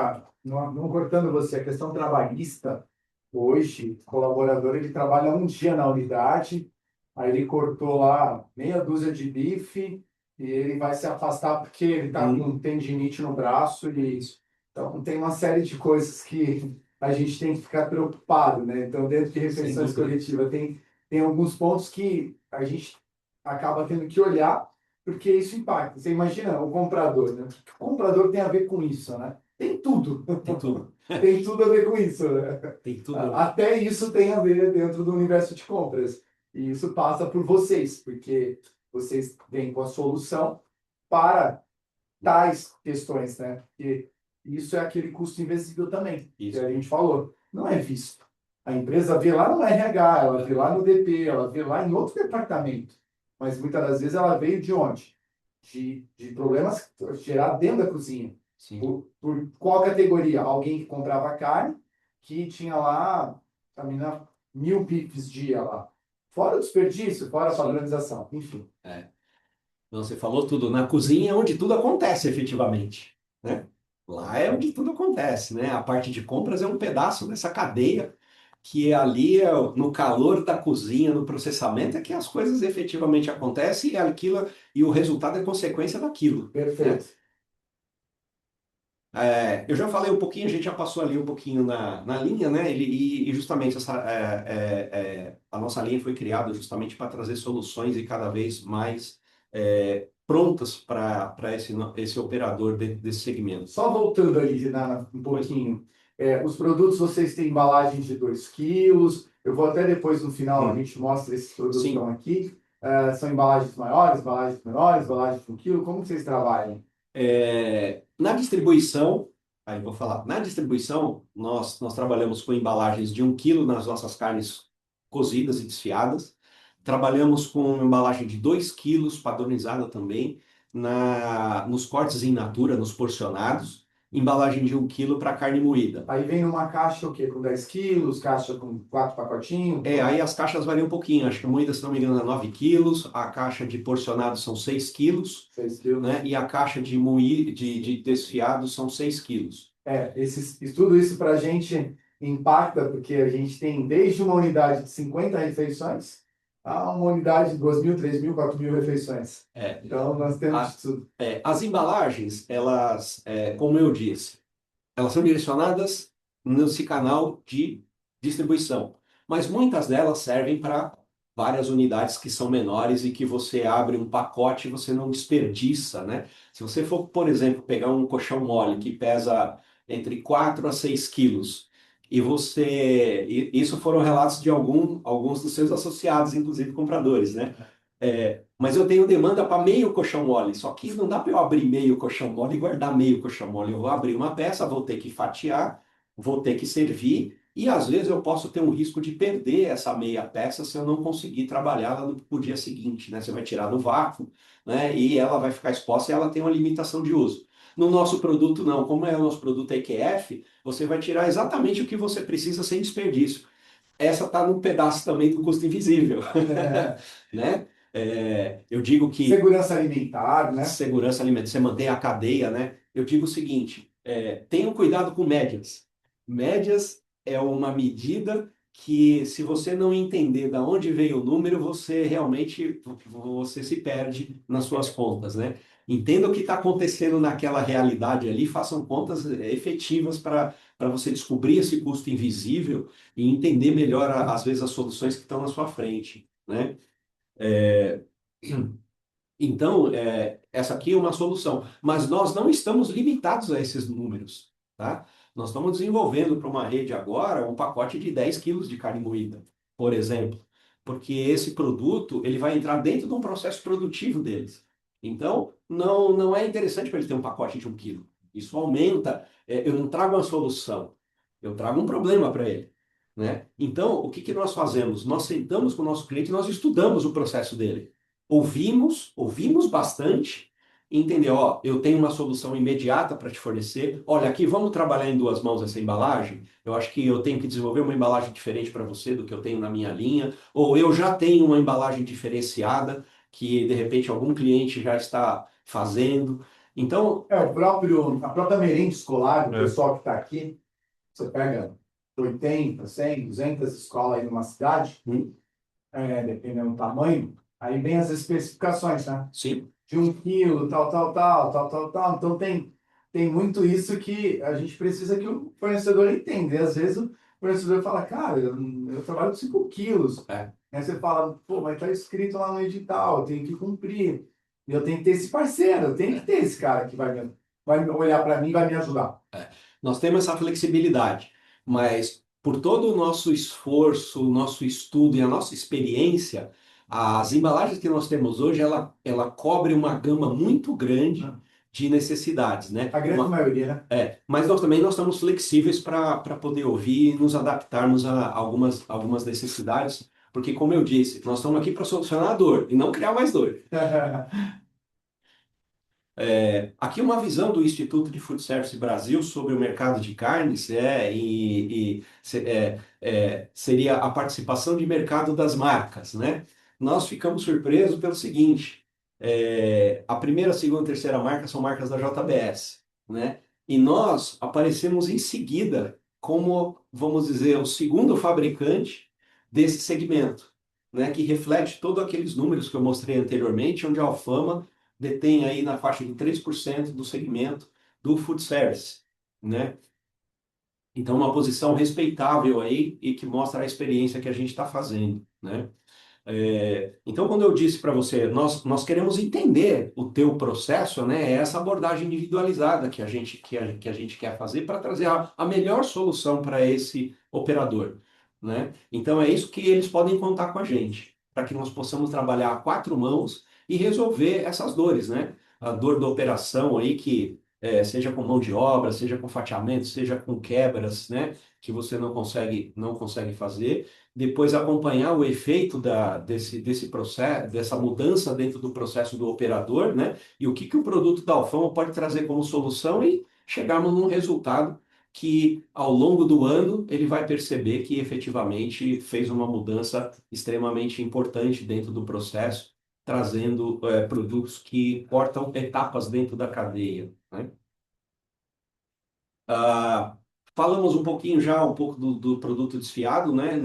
não cortando você, a questão trabalhista, hoje, o colaborador ele trabalha um dia na unidade, aí ele cortou lá meia dúzia de bife e ele vai se afastar porque ele está com tendinite no braço e então tem uma série de coisas que a gente tem que ficar preocupado, né? Então, dentro de refeições coletivas, tem alguns pontos que a gente acaba tendo que olhar porque isso impacta. Você imagina o comprador, né? O que o comprador tem a ver com isso, né? Tem tudo. Tem tudo. Tem tudo a ver com isso, né? Tem tudo. Até isso tem a ver dentro do universo de compras. E isso passa por vocês, porque vocês vêm com a solução para tais questões, né? Porque isso é aquele custo invisível também, que Isso. a gente falou. Não é visto. A empresa vê lá no RH, ela vê lá no DP, ela vê lá em outro departamento. Mas muitas das vezes ela veio de onde? De problemas gerados dentro da cozinha. Sim. Por qual categoria? Alguém que comprava carne, que tinha lá, a mina, 1.000 bifes dia lá. Fora o desperdício, fora a Sim. padronização, enfim. É. Então, você falou tudo. Na cozinha é onde tudo acontece efetivamente, né? Lá é onde tudo acontece, né? A parte de compras é um pedaço dessa cadeia que ali é no calor da cozinha, no processamento, é que as coisas efetivamente acontecem e aquilo, e o resultado é consequência daquilo, né? Perfeito. Eu já falei um pouquinho, a gente já passou ali um pouquinho na linha, né? E justamente a nossa linha foi criada justamente para trazer soluções e cada vez mais prontas para esse operador desse segmento. Só voltando ali um pouquinho, os produtos vocês têm embalagens de 2 quilos, eu vou até depois no final, a gente mostra esses produtos que Sim. estão aqui. São embalagens maiores, embalagens menores, embalagens de 1 quilo, como que vocês trabalham? Na distribuição, aí eu vou falar, na distribuição, nós trabalhamos com embalagens de 1 quilo nas nossas carnes cozidas e desfiadas. Trabalhamos com embalagem de 2 quilos, padronizada também, nos cortes in natura, nos porcionados. Embalagem de 1 quilo para carne moída. Aí vem numa caixa o quê? Com 10 quilos, caixa com 4 pacotinhos? Aí as caixas variam um pouquinho. Acho que a moída, se não me engano, é 9 quilos. A caixa de porcionado são 6 quilos. 6 quilos. Né? E a caixa de desfiados são 6 quilos. Tudo isso para a gente impacta, porque a gente tem desde uma unidade de 50 refeições a uma unidade de 2.000, 3.000, 4.000 refeições. Então, nós temos de tudo. As embalagens, elas, como eu disse, elas são direcionadas nesse canal de distribuição, mas muitas delas servem para várias unidades que são menores e que você abre um pacote e você não desperdiça, né? Se você for, por exemplo, pegar um colchão mole que pesa entre 4 a 6 quilos, isso foram relatos de alguns dos seus associados, inclusive compradores, né? Mas eu tenho demanda para meio colchão mole, só que não dá para eu abrir meio colchão mole e guardar meio colchão mole. Eu vou abrir uma peça, vou ter que fatiar, vou ter que servir, e às vezes eu posso ter um risco de perder essa meia peça se eu não conseguir trabalhá-la no dia seguinte, né? Você vai tirar do vácuo, né? E ela vai ficar exposta e ela tem uma limitação de uso. No nosso produto, não. Como é o nosso produto EQF, você vai tirar exatamente o que você precisa sem desperdício. Essa está num pedaço também do custo invisível, né? Eu digo que Segurança alimentar, né? segurança alimentar, você mantém a cadeia, né? Eu digo o seguinte, tenham cuidado com médias. Médias é uma medida que, se você não entender de onde veio o número, você se perde nas suas contas, né? Entenda o que está acontecendo naquela realidade ali, façam contas efetivas para você descobrir esse custo invisível e entender melhor, às vezes, as soluções que estão na sua frente, né? É, Então, essa aqui é uma solução, mas nós não estamos limitados a esses números, tá? Nós estamos desenvolvendo para uma rede agora um pacote de 10 quilos de carne moída, por exemplo, porque esse produto ele vai entrar dentro de um processo produtivo deles. Então, não é interessante para eles ter um pacote de 1 quilo. Isso aumenta, eu não trago uma solução, eu trago um problema para ele, né? Então, o que nós fazemos? Nós sentamos com o nosso cliente e nós estudamos o processo dele. Ouvimos bastante, e entendeu? Ó, eu tenho uma solução imediata para te fornecer. Olha, aqui vamos trabalhar em duas mãos essa embalagem. Eu acho que eu tenho que desenvolver uma embalagem diferente para você do que eu tenho na minha linha, ou eu já tenho uma embalagem diferenciada que de repente algum cliente já está fazendo. Então, A própria merenda escolar, o pessoal que está aqui, você pega 80, 100, 200 escolas aí numa cidade, dependendo do tamanho, aí vem as especificações, né? sim, De 1 quilo, tal, tal, tal, tal, tal, tal. Então tem muito isso que a gente precisa que o fornecedor entenda. E às vezes o fornecedor fala, cara, eu trabalho com 5 quilos. Aí você fala, pô, mas tá escrito lá no edital, eu tenho que cumprir. E eu tenho que ter esse parceiro, eu tenho que ter esse cara que vai olhar para mim e vai me ajudar. nós temos essa flexibilidade, mas por todo o nosso esforço, o nosso estudo e a nossa experiência, as embalagens que nós temos hoje, ela cobre uma gama muito grande de necessidades, né? A grande maioria, né? Mas nós estamos flexíveis para poder ouvir e nos adaptarmos a algumas necessidades, porque, como eu disse, nós estamos aqui para solucionar a dor e não criar mais dor. Aqui uma visão do Instituto de Food Service Brasil sobre o mercado de carnes seria a participação de mercado das marcas, né? Nós ficamos surpresos pelo seguinte: a primeira, segunda, terceira marca são marcas da JBS, né? E nós aparecemos em seguida como, vamos dizer, o segundo fabricante desse segmento, né? Que reflete todos aqueles números que eu mostrei anteriormente, onde a Alfama detém aí na faixa de 3% do segmento do food service, né? Então, uma posição respeitável aí e que mostra a experiência que a gente está fazendo, né? Então, quando eu disse para você, nós queremos entender o teu processo, né? É essa abordagem individualizada que a gente quer fazer para trazer a melhor solução para esse operador, né? Então, é isso que eles podem contar com a gente, para que nós possamos trabalhar a quatro mãos e resolver essas dores, né? A dor da operação aí que seja com mão de obra, seja com fatiamento, seja com quebras, né? Que você não consegue fazer, depois acompanhar o efeito desse processo, dessa mudança dentro do processo do operador, né? E o que o produto da Alfama pode trazer como solução e chegarmos num resultado que, ao longo do ano, ele vai perceber que efetivamente fez uma mudança extremamente importante dentro do processo, trazendo produtos que cortam etapas dentro da cadeia, né? Ah, falamos um pouquinho já, um pouco do produto desfiado, né?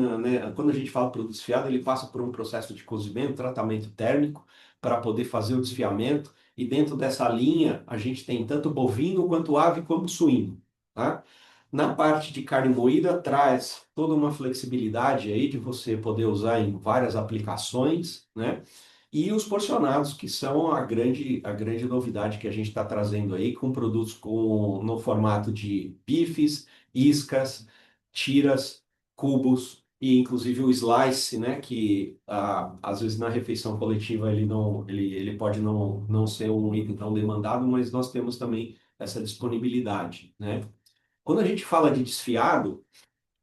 Quando a gente fala produto desfiado, ele passa por um processo de cozimento, tratamento térmico, para poder fazer o desfiamento. E dentro dessa linha, a gente tem tanto bovino, quanto ave, como suíno, tá? Na parte de carne moída, traz toda uma flexibilidade aí de você poder usar em várias aplicações, né? E os porcionados, que são a grande novidade que a gente está trazendo aí, com produtos no formato de bifes, iscas, tiras, cubos e inclusive o slice, né, que às vezes na refeição coletiva ele pode não ser um item tão demandado, mas nós temos também essa disponibilidade, né? Quando a gente fala de desfiado,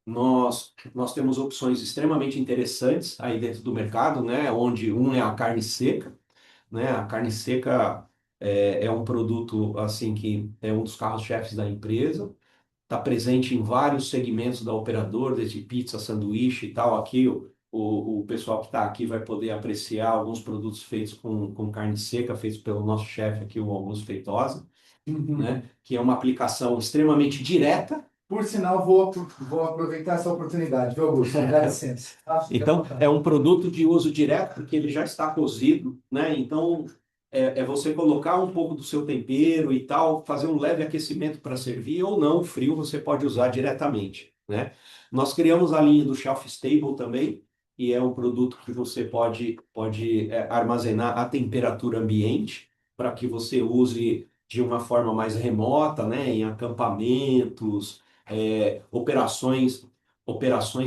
nós temos opções extremamente interessantes aí dentro do mercado, né? Onde um é a carne seca, né? A carne seca é um produto assim que é um dos carros-chefes da empresa, está presente em vários segmentos da operadora, desde pizza, sanduíche e tal. Aqui o pessoal que está aqui vai poder apreciar alguns produtos feitos com carne seca, feitos pelo nosso chefe aqui, o Augusto Feitosa, Uhum. né? Que é uma aplicação extremamente direta. Por sinal, vou aproveitar essa oportunidade, viu, Augusto? Dá licença. Tá? Fica à Então, vontade. é um produto de uso direto, porque ele já está cozido, né? Então, é você colocar um pouco do seu tempero e tal, fazer um leve aquecimento para servir, ou não, frio você pode usar diretamente, né? Nós criamos a linha do Shelf Stable também, e é um produto que você pode armazenar a temperatura ambiente, para que você use de uma forma mais remota, né? Em acampamentos, operações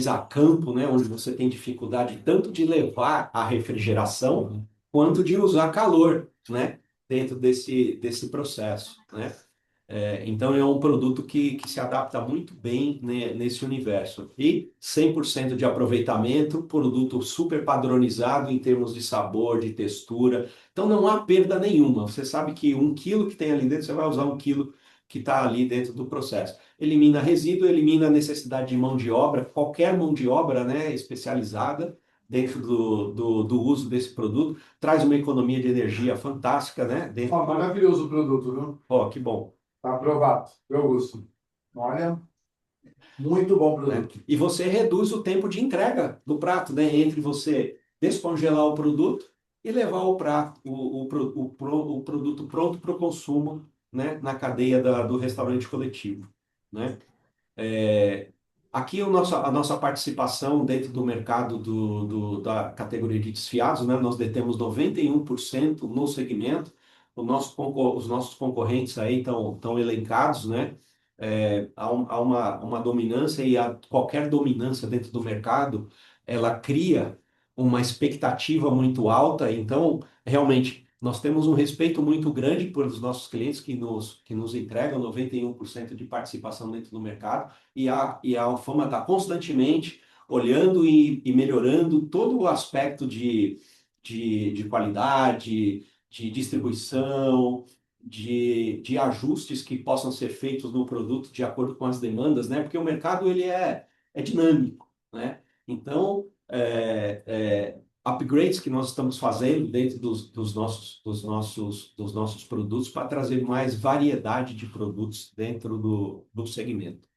a campo, né, onde você tem dificuldade tanto de levar a refrigeração quanto de usar calor, né, dentro desse processo, né? Então é um produto que se adapta muito bem, né, nesse universo. E 100% de aproveitamento, produto super padronizado em termos de sabor, de textura. Então não há perda nenhuma. Você sabe que 1 quilo que tem ali dentro, você vai usar 1 quilo que está ali dentro do processo. Elimina resíduo, elimina a necessidade de mão de obra, qualquer mão de obra, né, especializada dentro do uso desse produto. Traz uma economia de energia fantástica, né? Ó, maravilhoso o produto, viu? Ó, que bom. Tá aprovado, viu, Augusto? Olha, muito bom Né? produto. E você reduz o tempo de entrega do prato, né? Entre você descongelar o produto e levar o prato, o produto pronto para o consumo, né? Na cadeia do restaurante coletivo, né? É, aqui a nossa participação dentro do mercado da categoria de desfiados, né? Nós detemos 91% no segmento. Os nossos concorrentes aí estão elencados, né? Há uma dominância e qualquer dominância dentro do mercado, ela cria uma expectativa muito alta. Então, realmente, nós temos um respeito muito grande pelos nossos clientes que nos entregam 91% de participação dentro do mercado e a Alfama está constantemente olhando e melhorando todo o aspecto de qualidade, de distribuição, de ajustes que possam ser feitos no produto de acordo com as demandas, né? Porque o mercado ele é dinâmico, né? Então, upgrades que nós estamos fazendo dentro dos nossos produtos para trazer mais variedade de produtos dentro do segmento.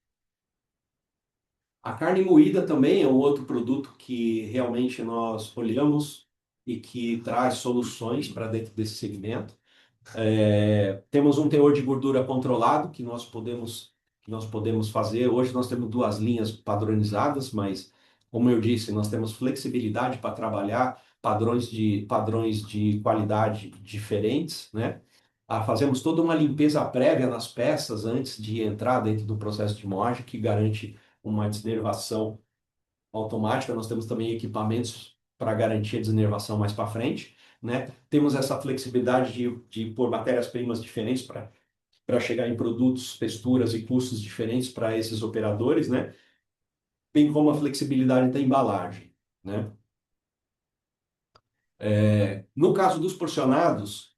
A carne moída também é um outro produto que realmente nós olhamos e que traz soluções para dentro desse segmento. Temos um teor de gordura controlado que nós podemos fazer. Hoje nós temos duas linhas padronizadas, mas como eu disse, nós temos flexibilidade para trabalhar padrões de qualidade diferentes, né? Fazemos toda uma limpeza prévia nas peças antes de entrar dentro do processo de moagem, que garante uma desnervação automática. Nós temos também equipamentos para garantir a desnervação mais para frente, né? Temos essa flexibilidade de pôr matérias-primas diferentes para chegar em produtos, texturas e custos diferentes para esses operadores, né? Bem como a flexibilidade da embalagem, né? No caso dos porcionados,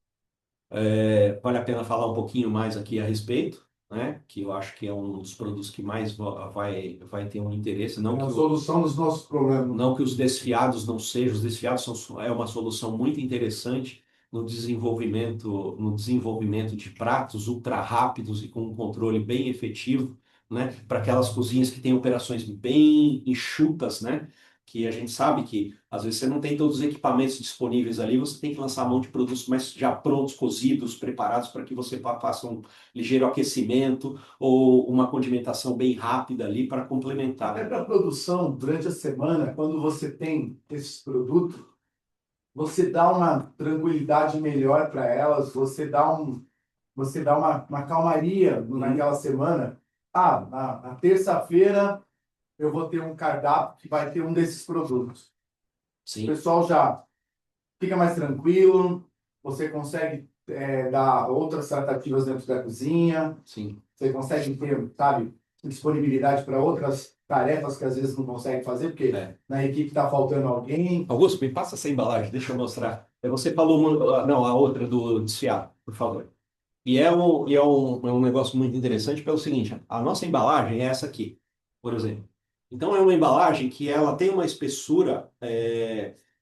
vale a pena falar um pouquinho mais aqui a respeito, né? Que eu acho que é um dos produtos que mais vai ter um interesse, não É a que solução dos nossos problemas. não que os desfiados não sejam, os desfiados é uma solução muito interessante no desenvolvimento de pratos ultra rápidos e com um controle bem efetivo, né? Para aquelas cozinhas que têm operações bem enxutas, né? Que a gente sabe que às vezes você não tem todos os equipamentos disponíveis ali, você tem que lançar mão de produtos mais já prontos, cozidos, preparados para que você faça um ligeiro aquecimento ou uma condimentação bem rápida ali para complementar. Até para a produção, durante a semana, quando você tem esses produtos, você dá uma tranquilidade melhor para elas, você dá uma calmaria naquela semana. Na terça-feira eu vou ter um cardápio que vai ter um desses produtos. O Sim, pessoal já fica mais tranquilo, você consegue dar outras tratativas dentro da cozinha, sim. você consegue ter, sabe, disponibilidade para outras tarefas que às vezes não consegue fazer, porque na equipe está faltando alguém. Augusto, me passa essa embalagem, deixa eu mostrar. Você falou, não, a outra do desfiado, por favor. É um negócio muito interessante pelo seguinte, a nossa embalagem é essa aqui, por exemplo. Então é uma embalagem que ela tem uma espessura,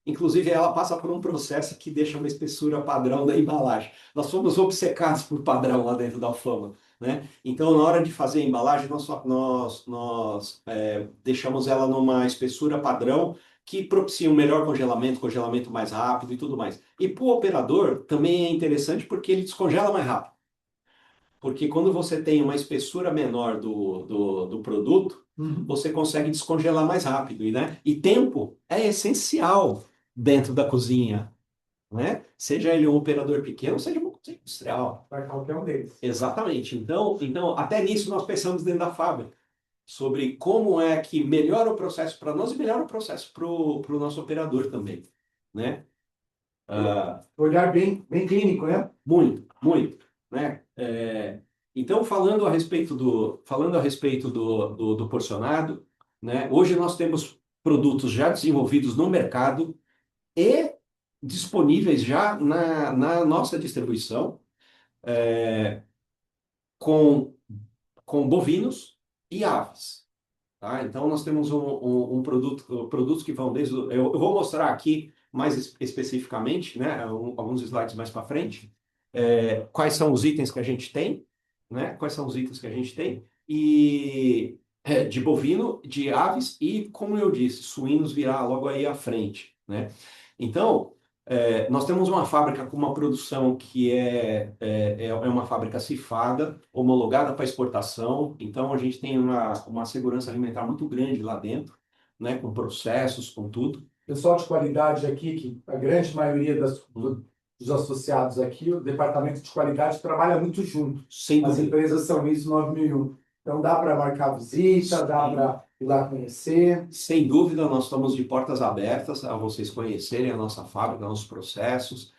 inclusive ela passa por um processo que deixa uma espessura padrão da embalagem. Nós fomos obcecados por padrão lá dentro da Alfama, né? Então na hora de fazer a embalagem nós deixamos ela numa espessura padrão que propicia um melhor congelamento mais rápido e tudo mais. E para o operador também é interessante porque ele descongela mais rápido. Porque quando você tem uma espessura menor do produto, você consegue descongelar mais rápido, né? E tempo é essencial dentro da cozinha, né? Seja ele um operador pequeno, seja uma cozinha industrial. Para qualquer um deles. Exatamente. Então, até nisso nós pensamos dentro da fábrica, sobre como é que melhora o processo para nós e melhora o processo para o nosso operador também, né? Olhar bem clínico, né? Muito, muito, né? Então, falando a respeito do porcionado, né? Hoje nós temos produtos já desenvolvidos no mercado e disponíveis já na nossa distribuição, com, com bovinos e aves. Tá? Então, nós temos produtos que vão desde. Eu vou mostrar aqui mais especificamente, né, alguns slides mais para frente, quais são os itens que a gente tem, né? Quais são os itens que a gente tem, e de bovino, de aves e, como eu disse, suínos virá logo aí à frente, né? Então, nós temos uma fábrica com uma produção que é uma fábrica cifrada, homologada para exportação, então a gente tem uma segurança alimentar muito grande lá dentro, né, com processos, com tudo. Pessoal de qualidade aqui, que a grande maioria dos associados aqui, o departamento de qualidade trabalha muito junto. Sem As dúvida. empresas são ISO 9001. Então dá para marcar visita, dá para ir lá conhecer. Sem dúvida, nós estamos de portas abertas a vocês conhecerem a nossa fábrica, nossos processos.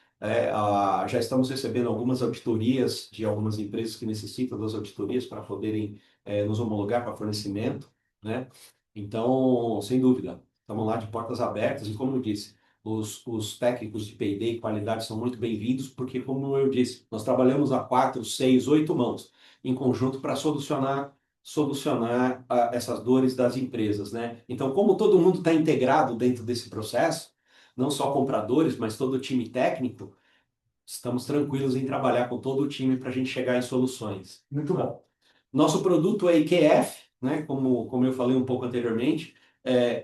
Já estamos recebendo algumas auditorias de algumas empresas que necessitam das auditorias para poderem nos homologar para fornecimento, né? Então, sem dúvida, estamos lá de portas abertas e, como eu disse, os técnicos de P&D e qualidade são muito bem-vindos, porque, como eu disse, nós trabalhamos a 4, 6, 8 mãos em conjunto para solucionar essas dores das empresas, né? Então, como todo mundo está integrado dentro desse processo, não só compradores, mas todo o time técnico, estamos tranquilos em trabalhar com todo o time para a gente chegar em soluções. Muito bom. Nosso produto é IQF, né? Como eu falei um pouco anteriormente,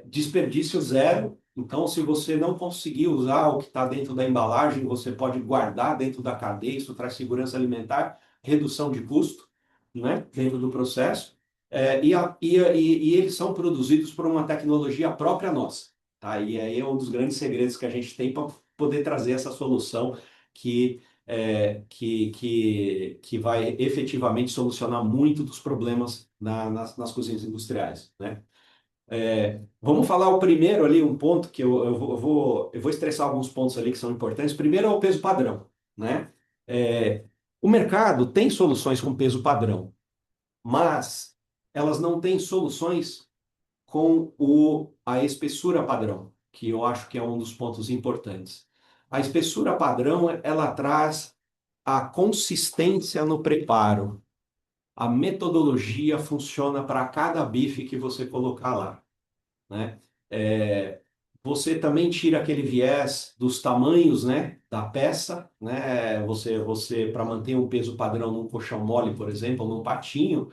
desperdício zero. Então, se você não conseguir usar o que está dentro da embalagem, você pode guardar dentro da cadeia, isso traz segurança alimentar, redução de custo, né? Dentro do processo. E eles são produzidos por uma tecnologia própria nossa. Tá? E aí é um dos grandes segredos que a gente tem para poder trazer essa solução que que vai efetivamente solucionar muito dos problemas nas cozinhas industriais, né? Vamos falar o primeiro ali, um ponto que eu vou estressar alguns pontos ali que são importantes. Primeiro é o peso padrão, né? É, o mercado tem soluções com peso padrão, mas elas não têm soluções com a espessura padrão, que eu acho que é um dos pontos importantes. A espessura padrão, ela traz a consistência no preparo. A metodologia funciona para cada bife que você colocar lá, né? É, Você também tira aquele viés dos tamanhos, né, da peça, né? Você para manter um peso padrão num colchão mole, por exemplo, num patinho,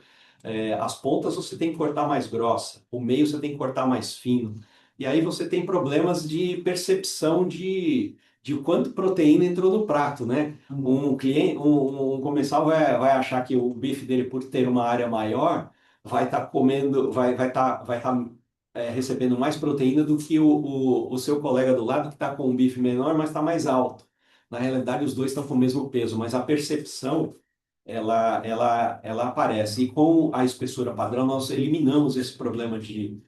as pontas você tem que cortar mais grossa, o meio você tem que cortar mais fino. E aí você tem problemas de percepção de o quanto proteína entrou no prato, né? Um comensal vai achar que o bife dele, por ter uma área maior, vai estar comendo, vai tá recebendo mais proteína do que o seu colega do lado que está com um bife menor, mas está mais alto. Na realidade, os dois estão com o mesmo peso, mas a percepção ela aparece. E com a espessura padrão, nós eliminamos esse problema de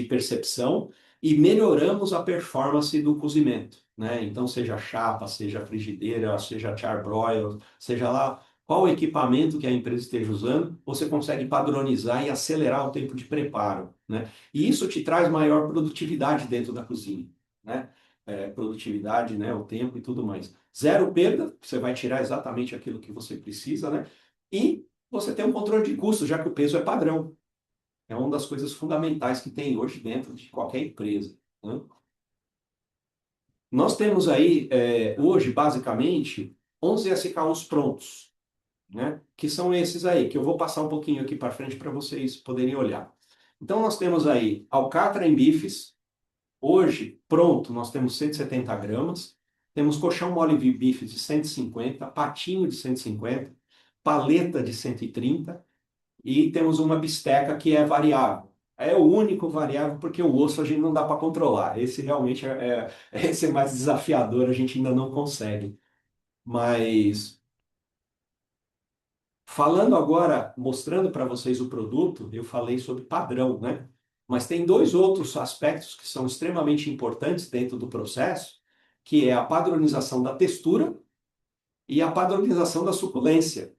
percepção e melhoramos a performance do cozimento, né? Então, seja chapa, seja frigideira, seja charbroil, seja lá qual equipamento que a empresa esteja usando, você consegue padronizar e acelerar o tempo de preparo, né? E isso te traz maior produtividade dentro da cozinha, né? Produtividade, né? O tempo e tudo mais. Zero perda, você vai tirar exatamente aquilo que você precisa, né? E você tem um controle de custo, já que o peso é padrão. É uma das coisas fundamentais que tem hoje dentro de qualquer empresa, né? Nós temos aí, hoje, basicamente, 11 SKUs prontos, né? Que são esses aí, que eu vou passar um pouquinho aqui para frente para vocês poderem olhar. Então, nós temos aí alcatra em bifes. Hoje, pronto, nós temos 170 gramas. Temos colchão mole de bife de 150, patinho de 150, paleta de 130 e temos uma bisteca que é variável. É o único variável porque o osso a gente não dá para controlar. Esse realmente esse é mais desafiador, a gente ainda não consegue. Mas falando agora, mostrando para vocês o produto, eu falei sobre padrão, né? Mas tem dois outros aspectos que são extremamente importantes dentro do processo, que é a padronização da textura e a padronização da suculência.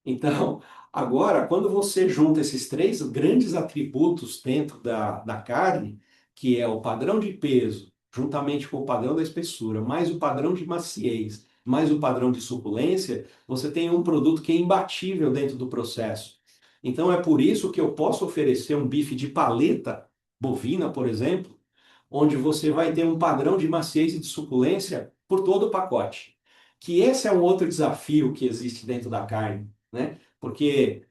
Então, agora, quando você junta esses três grandes atributos dentro da carne, que é o padrão de peso, juntamente com o padrão da espessura, mais o padrão de maciez, mais o padrão de suculência, você tem um produto que é imbatível dentro do processo. Então, é por isso que eu posso oferecer um bife de paleta bovina, por exemplo, onde você vai ter um padrão de maciez e de suculência por todo o pacote. Que esse é um outro desafio que existe dentro da carne, né? Porque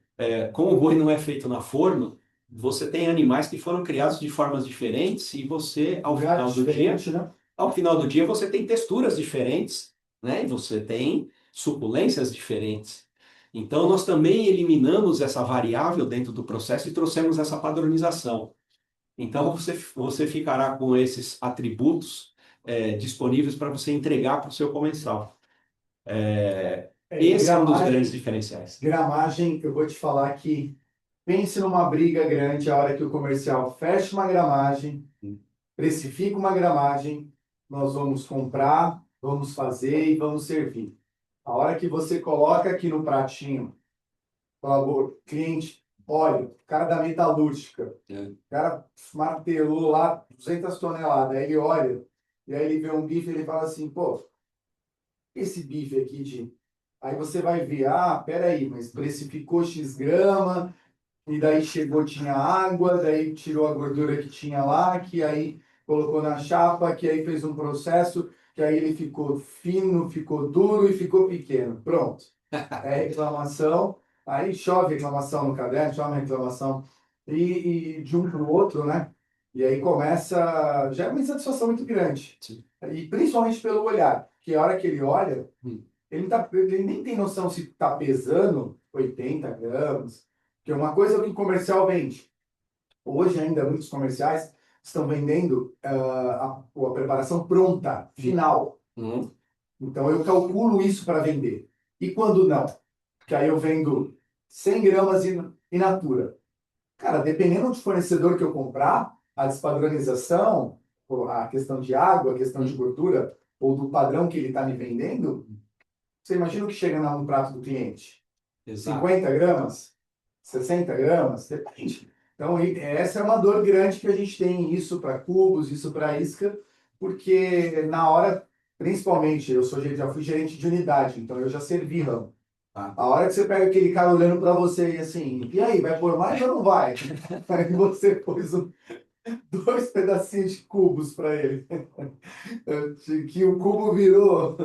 como o boi não é feito na forno, você tem animais que foram criados de formas diferentes e você, Né? ao final do dia, você tem texturas diferentes, né? E você tem suculências diferentes. Então, nós também eliminamos essa variável dentro do processo e trouxemos essa padronização. Então, você ficará com esses atributos disponíveis para você entregar para o seu comensal. Esse é um dos grandes diferenciais. Gramagem, eu vou te falar que pense numa briga grande a hora que o comercial fecha uma gramagem, precifica uma gramagem, nós vamos comprar, vamos fazer e vamos servir. A hora que você coloca aqui no pratinho, por favor, cliente, olha, o cara da metalúrgica, o cara martelou lá 200 toneladas, aí ele olha, e aí ele vê um bife e ele fala assim, pô, esse bife aqui de... Aí você vai ver, ah, peraí, mas precificou X grama, e daí chegou, tinha água, daí tirou a gordura que tinha lá, que aí colocou na chapa, que aí fez um processo, que aí ele ficou fino, ficou duro e ficou pequeno. Pronto. É reclamação, aí chove reclamação no caderno, chove reclamação, e de um para o outro, né? E aí começa, já é uma insatisfação muito grande. Sim. E principalmente pelo olhar, que a hora que ele olha, Hum. ele nem tem noção se está pesando 80 gramas, que é uma coisa que o comercial vende. Hoje ainda muitos comerciais estão vendendo a preparação pronta, final. Uhum. Então eu calculo isso para vender. E quando não? Porque aí eu vendo 100 gramas in natura. Cara, dependendo do fornecedor que eu comprar, a despadronização, ou a questão de água, a questão de gordura, ou do padrão que ele está me vendendo, você imagina o que chega no prato do cliente? Exato. 50 gramas? 60 gramas? Depende. Então, essa é uma dor grande que a gente tem, isso para cubos, isso para isca, porque na hora, principalmente, já fui gerente de unidade, então eu já servi ramo. Tá. A hora que você pega aquele cara olhando para você e assim, e aí, vai pôr mais ou não vai? Aí você pôs dois pedacinhos de cubos para ele, que o cubo virou.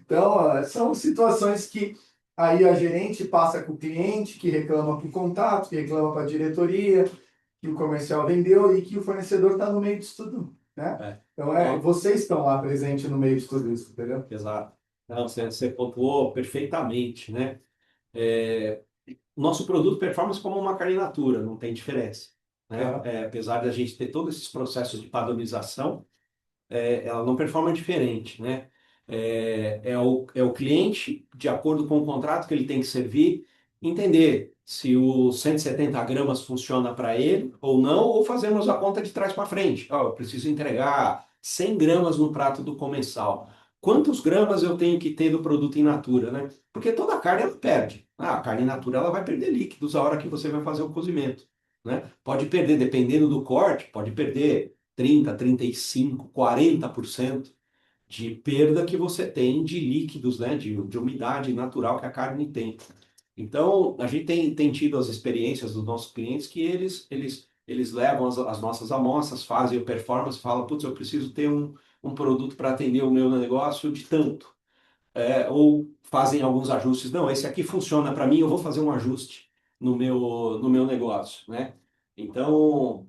Então, ó, são situações que aí a gerente passa com o cliente, que reclama para o contato, que reclama para a diretoria, que o comercial vendeu e que o fornecedor está no meio disso tudo, né? É. Então, Não, vocês estão lá presentes no meio de tudo isso, entendeu? exato. Não, você pontuou perfeitamente, né? É, nosso produto performance como uma carne natura, não tem diferença, né? Aham. Apesar de a gente ter todos esses processos de padronização, ela não performa diferente, né? É o cliente, de acordo com o contrato que ele tem que servir, entender se o 170 gramas funciona para ele ou não, ou fazemos a conta de trás para frente. Ó, eu preciso entregar 100 gramas no prato do comensal. Quantos gramas eu tenho que ter do produto in natura, né? Porque toda carne ela perde. A carne in natura ela vai perder líquidos a hora que você vai fazer o cozimento, né? Pode perder, dependendo do corte, pode perder 30, 35, 40% de perda que você tem de líquidos, né, de umidade natural que a carne tem. Então, a gente tem tido as experiências dos nossos clientes que eles levam as nossas amostras, fazem a performance, falam, putz, eu preciso ter um produto para atender o meu negócio de tanto. Ou fazem alguns ajustes. Não, esse aqui funciona para mim, eu vou fazer um ajuste no meu negócio, né? Então,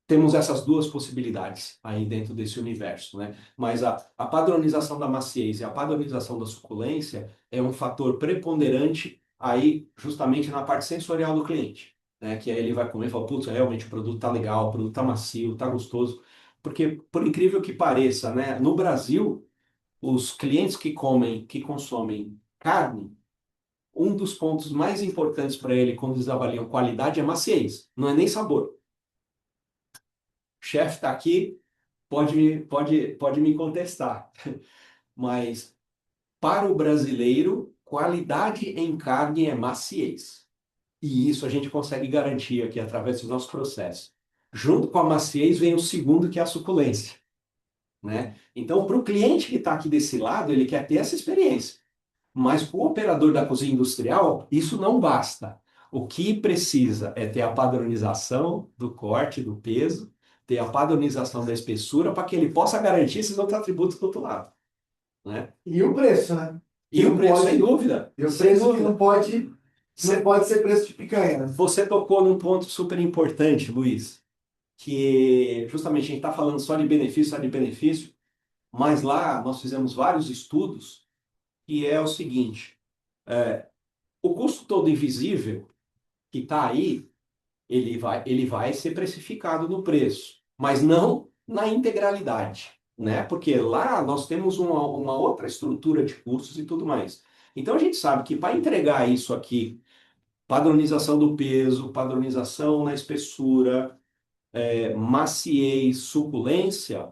temos essas duas possibilidades aí dentro desse universo, né? Mas a padronização da maciez e a padronização da suculência é um fator preponderante aí justamente na parte sensorial do cliente, né? Que aí ele vai comer e fala, putz, realmente o produto tá legal, o produto tá macio, tá gostoso. Porque, por incrível que pareça, né? No Brasil, os clientes que consomem carne, um dos pontos mais importantes para ele quando eles avaliam qualidade é maciez, não é nem sabor. O chefe está aqui, pode me contestar, mas para o brasileiro, qualidade em carne é maciez. E isso a gente consegue garantir aqui através do nosso processo. Junto com a maciez vem o segundo, que é a suculência, né? Então, para o cliente que está aqui desse lado, ele quer ter essa experiência. Mas para o operador da cozinha industrial, isso não basta. O que precisa é ter a padronização do corte, do peso, ter a padronização da espessura para que ele possa garantir esses outros atributos do outro lado, né? E o preço, né? Que E o não preço, sem pode, dúvida, e o sem preço que dúvida. não Você, pode ser preço de picanha, né? você tocou num ponto super importante, Luiz, que justamente a gente está falando só de benefício, mas lá nós fizemos vários estudos, que é o seguinte, o custo todo invisível que está aí, ele vai ser precificado no preço, mas não na integralidade, né? Porque lá nós temos uma outra estrutura de custos e tudo mais. Então a gente sabe que para entregar isso aqui, padronização do peso, padronização na espessura, maciez, suculência,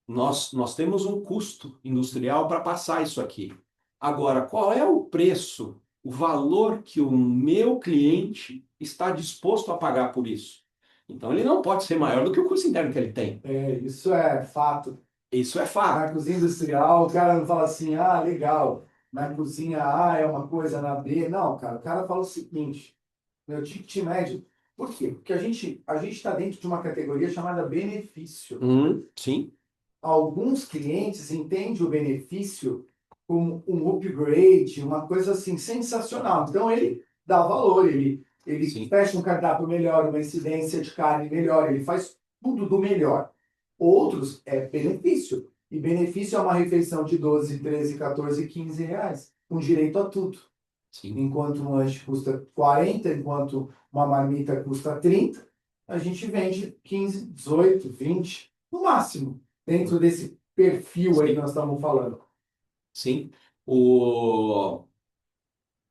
nós temos um custo industrial para passar isso aqui. Agora, qual é o preço, o valor que o meu cliente está disposto a pagar por isso? Então ele não pode ser maior do que o custo interno que ele tem. Isso é fato. Isso é fato. Na cozinha industrial, o cara não fala assim, ah, legal. Na cozinha A é uma coisa, na B. Não, cara, o cara fala o seguinte, meu ticket médio. Por quê? Porque a gente está dentro de uma categoria chamada benefício. Sim, Alguns clientes entendem o benefício como um upgrade, uma coisa assim sensacional. Então ele dá valor, ele sim, fecha um cardápio melhor, uma incidência de carne melhor, ele faz tudo do melhor. Outros é benefício. E benefício é uma refeição de 12, 13, 14, 15 reais, com direito a tudo. sim. Enquanto um lanche custa 40, enquanto uma marmita custa 30, a gente vende 15, 18, 20, no máximo, dentro desse perfil aí que Sim, nós estamos falando. sim. O...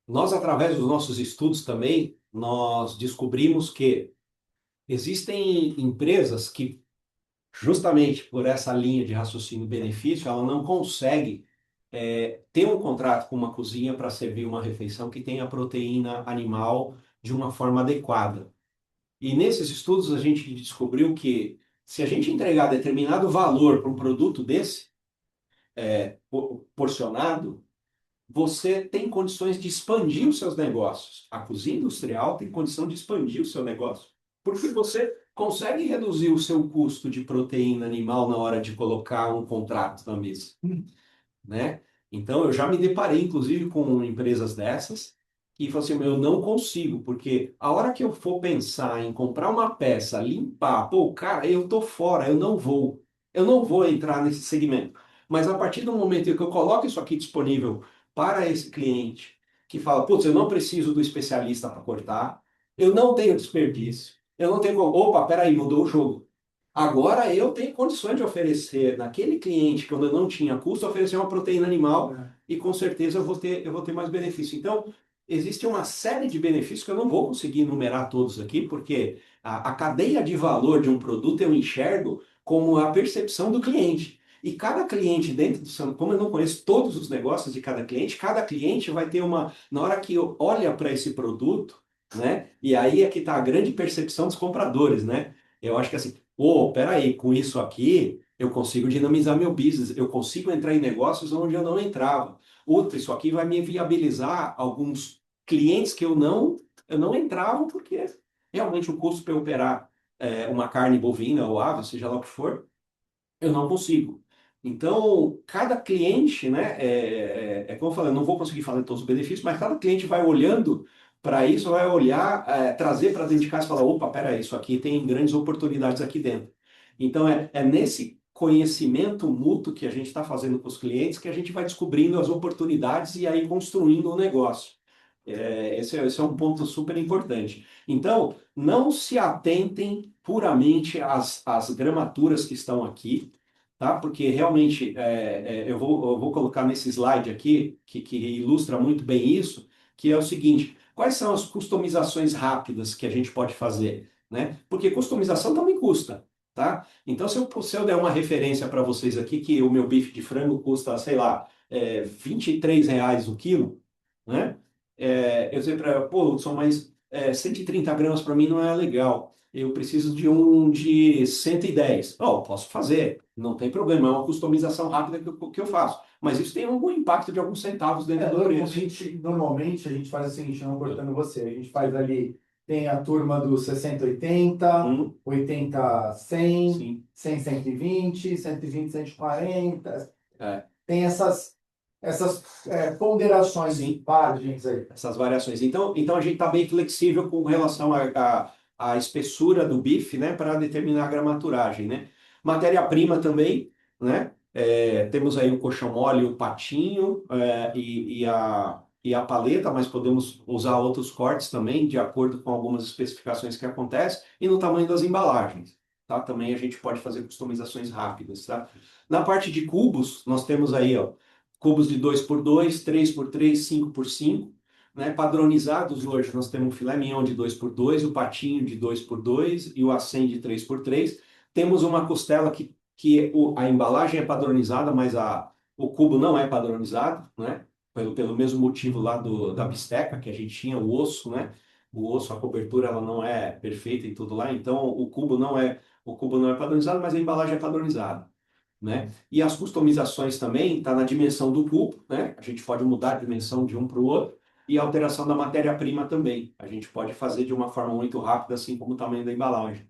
Nós, através dos nossos estudos também, nós descobrimos que existem empresas que, justamente por essa linha de raciocínio-benefício, ela não consegue ter um contrato com uma cozinha para servir uma refeição que tenha proteína animal de uma forma adequada. E nesses estudos a gente descobriu que se a gente entregar determinado valor para um produto desse, porcionado, você tem condições de expandir os seus negócios. A cozinha industrial tem condição de expandir o seu negócio, porque você consegue reduzir o seu custo de proteína animal na hora de colocar um contrato na mesa, né? Então, eu já me deparei, inclusive, com empresas dessas que falam assim, eu não consigo, porque a hora que eu for pensar em comprar uma peça, limpar, pô, cara, eu tô fora, eu não vou entrar nesse segmento. Mas a partir do momento em que eu coloco isso aqui disponível para esse cliente, que fala, putz, eu não preciso do especialista para cortar, eu não tenho desperdício, eu não tenho como, opa, peraí, mudou o jogo. Agora eu tenho condições de oferecer naquele cliente que eu não tinha custo, oferecer uma proteína animal e com certeza eu vou ter mais benefício. Então, existe uma série de benefícios que eu não vou conseguir enumerar todos aqui, porque a cadeia de valor de um produto eu enxergo como a percepção do cliente. E cada cliente dentro do seu, como eu não conheço todos os negócios de cada cliente vai ter uma, na hora que olha para esse produto, né? E aí é que está a grande percepção dos compradores, né? Eu acho que assim, pô, peraí, com isso aqui eu consigo dinamizar meu business, eu consigo entrar em negócios onde eu não entrava. Outra, isso aqui vai me viabilizar alguns clientes que eu não entrava porque realmente o custo para eu operar uma carne bovina ou ave, seja lá o que for, eu não consigo. Então, cada cliente, né, como eu falei, eu não vou conseguir falar de todos os benefícios, mas cada cliente vai olhando para isso, vai olhar, trazer para dentro de casa e falar, opa, peraí, isso aqui tem grandes oportunidades aqui dentro. Então, é nesse conhecimento mútuo que a gente está fazendo com os clientes que a gente vai descobrindo as oportunidades e aí construindo o negócio. Esse é um ponto super importante. Então, não se atentem puramente às gramaturas que estão aqui, tá? Porque realmente eu vou colocar nesse slide aqui, que ilustra muito bem isso, que é o seguinte: quais são as customizações rápidas que a gente pode fazer, né? Porque customização também custa, tá? Então, se eu der uma referência para vocês aqui, que o meu bife de frango custa, sei lá, R$ 23 o quilo, né? Eu sei para, pô, Hudson, mas 130 gramas para mim não é legal. Eu preciso de um de 110. Oh, posso fazer, não tem problema, é uma customização rápida que eu faço. Mas isso tem algum impacto de alguns centavos dentro do preço. Normalmente a gente faz o seguinte, não cortando você, a gente faz ali, tem a turma do 60, 80, Hum, 80, 100, sim, 100, 120, 120, 140. é, Tem essas ponderações sim. margens aí. Essas variações. Então a gente está bem flexível com relação à espessura do bife, né, para determinar a gramaturagem, né? Matéria-prima também, né? Temos aí o coxão mole, o patinho e a paleta, mas podemos usar outros cortes também, de acordo com algumas especificações que acontecem, e no tamanho das embalagens, tá? Também a gente pode fazer customizações rápidas, tá? Na parte de cubos, nós temos aí, ó, cubos de 2x2, 3x3, 5x5, né? Padronizados hoje, nós temos o filé mignon de 2x2, o patinho de 2x2 e o acém de 3x3. Temos uma costela a embalagem é padronizada, mas o cubo não é padronizado, né? Pelo mesmo motivo lá da bisteca, que a gente tinha o osso, né? O osso, a cobertura, ela não é perfeita e tudo lá, então o cubo não é padronizado, mas a embalagem é padronizada, né? E as customizações também está na dimensão do cubo, né? A gente pode mudar a dimensão de um para o outro e a alteração da matéria-prima também. A gente pode fazer de uma forma muito rápida, assim como o tamanho da embalagem,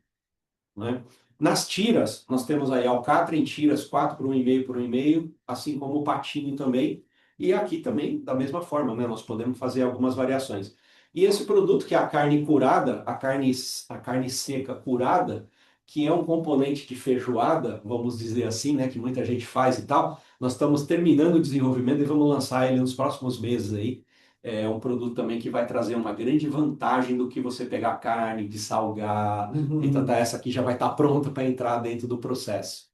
né? Nas tiras, nós temos aí alcatra em tiras 4 por 1,5 por 1,5, assim como o patinho também. E aqui também, da mesma forma, né? Nós podemos fazer algumas variações. E esse produto que é a carne curada, a carne seca curada, que é um componente de feijoada, vamos dizer assim, né? Que muita gente faz e tal. Nós estamos terminando o desenvolvimento e vamos lançar ele nos próximos meses aí. É um produto também que vai trazer uma grande vantagem do que você pegar carne, de salgar. Então, tá, essa aqui já vai estar pronta para entrar dentro do processo,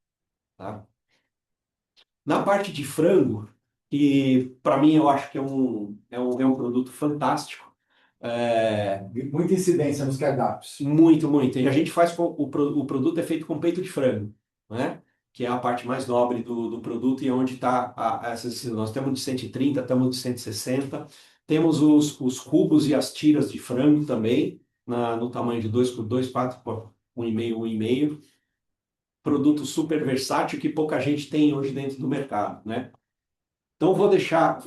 tá? Na parte de frango, que para mim eu acho que é um produto fantástico. Muita incidência nos cardápios. Muito, muito. E a gente faz o produto é feito com peito de frango, né? Que é a parte mais nobre do produto e onde está essas. Nós temos de 130, temos de 160. Temos os cubos e as tiras de frango também, no tamanho de 2 por 2, 4 por 1,5, 1,5. Produto super versátil que pouca gente tem hoje dentro do mercado, né? Então, vou deixar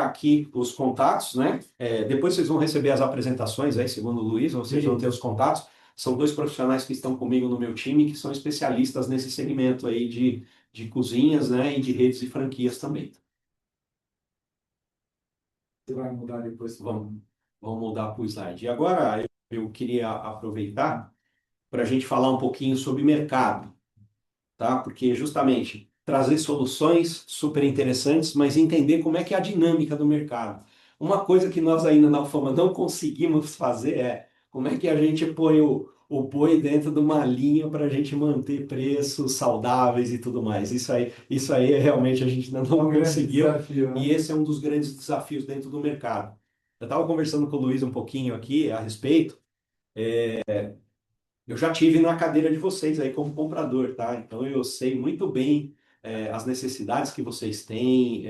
aqui os contatos, né? Depois vocês vão receber as apresentações aí, segundo o Luiz, vocês vão ter os contatos. São dois profissionais que estão comigo no meu time, que são especialistas nesse segmento aí de cozinhas, né? E de redes e franquias também. Você vai mudar depois. Vamos mudar para o slide. E agora eu queria aproveitar para a gente falar um pouquinho sobre mercado, tá? Porque justamente trazer soluções super interessantes, mas entender como é que é a dinâmica do mercado. Uma coisa que nós ainda na Alfama não conseguimos fazer é como é que a gente põe o boi dentro de uma linha para a gente manter preços saudáveis e tudo mais. Isso aí realmente a gente ainda não conseguiu. Desafio, né? E esse é um dos grandes desafios dentro do mercado. Eu estava conversando com o Luiz um pouquinho aqui a respeito. Eu já tive na cadeira de vocês aí como comprador, tá? Então eu sei muito bem as necessidades que vocês têm,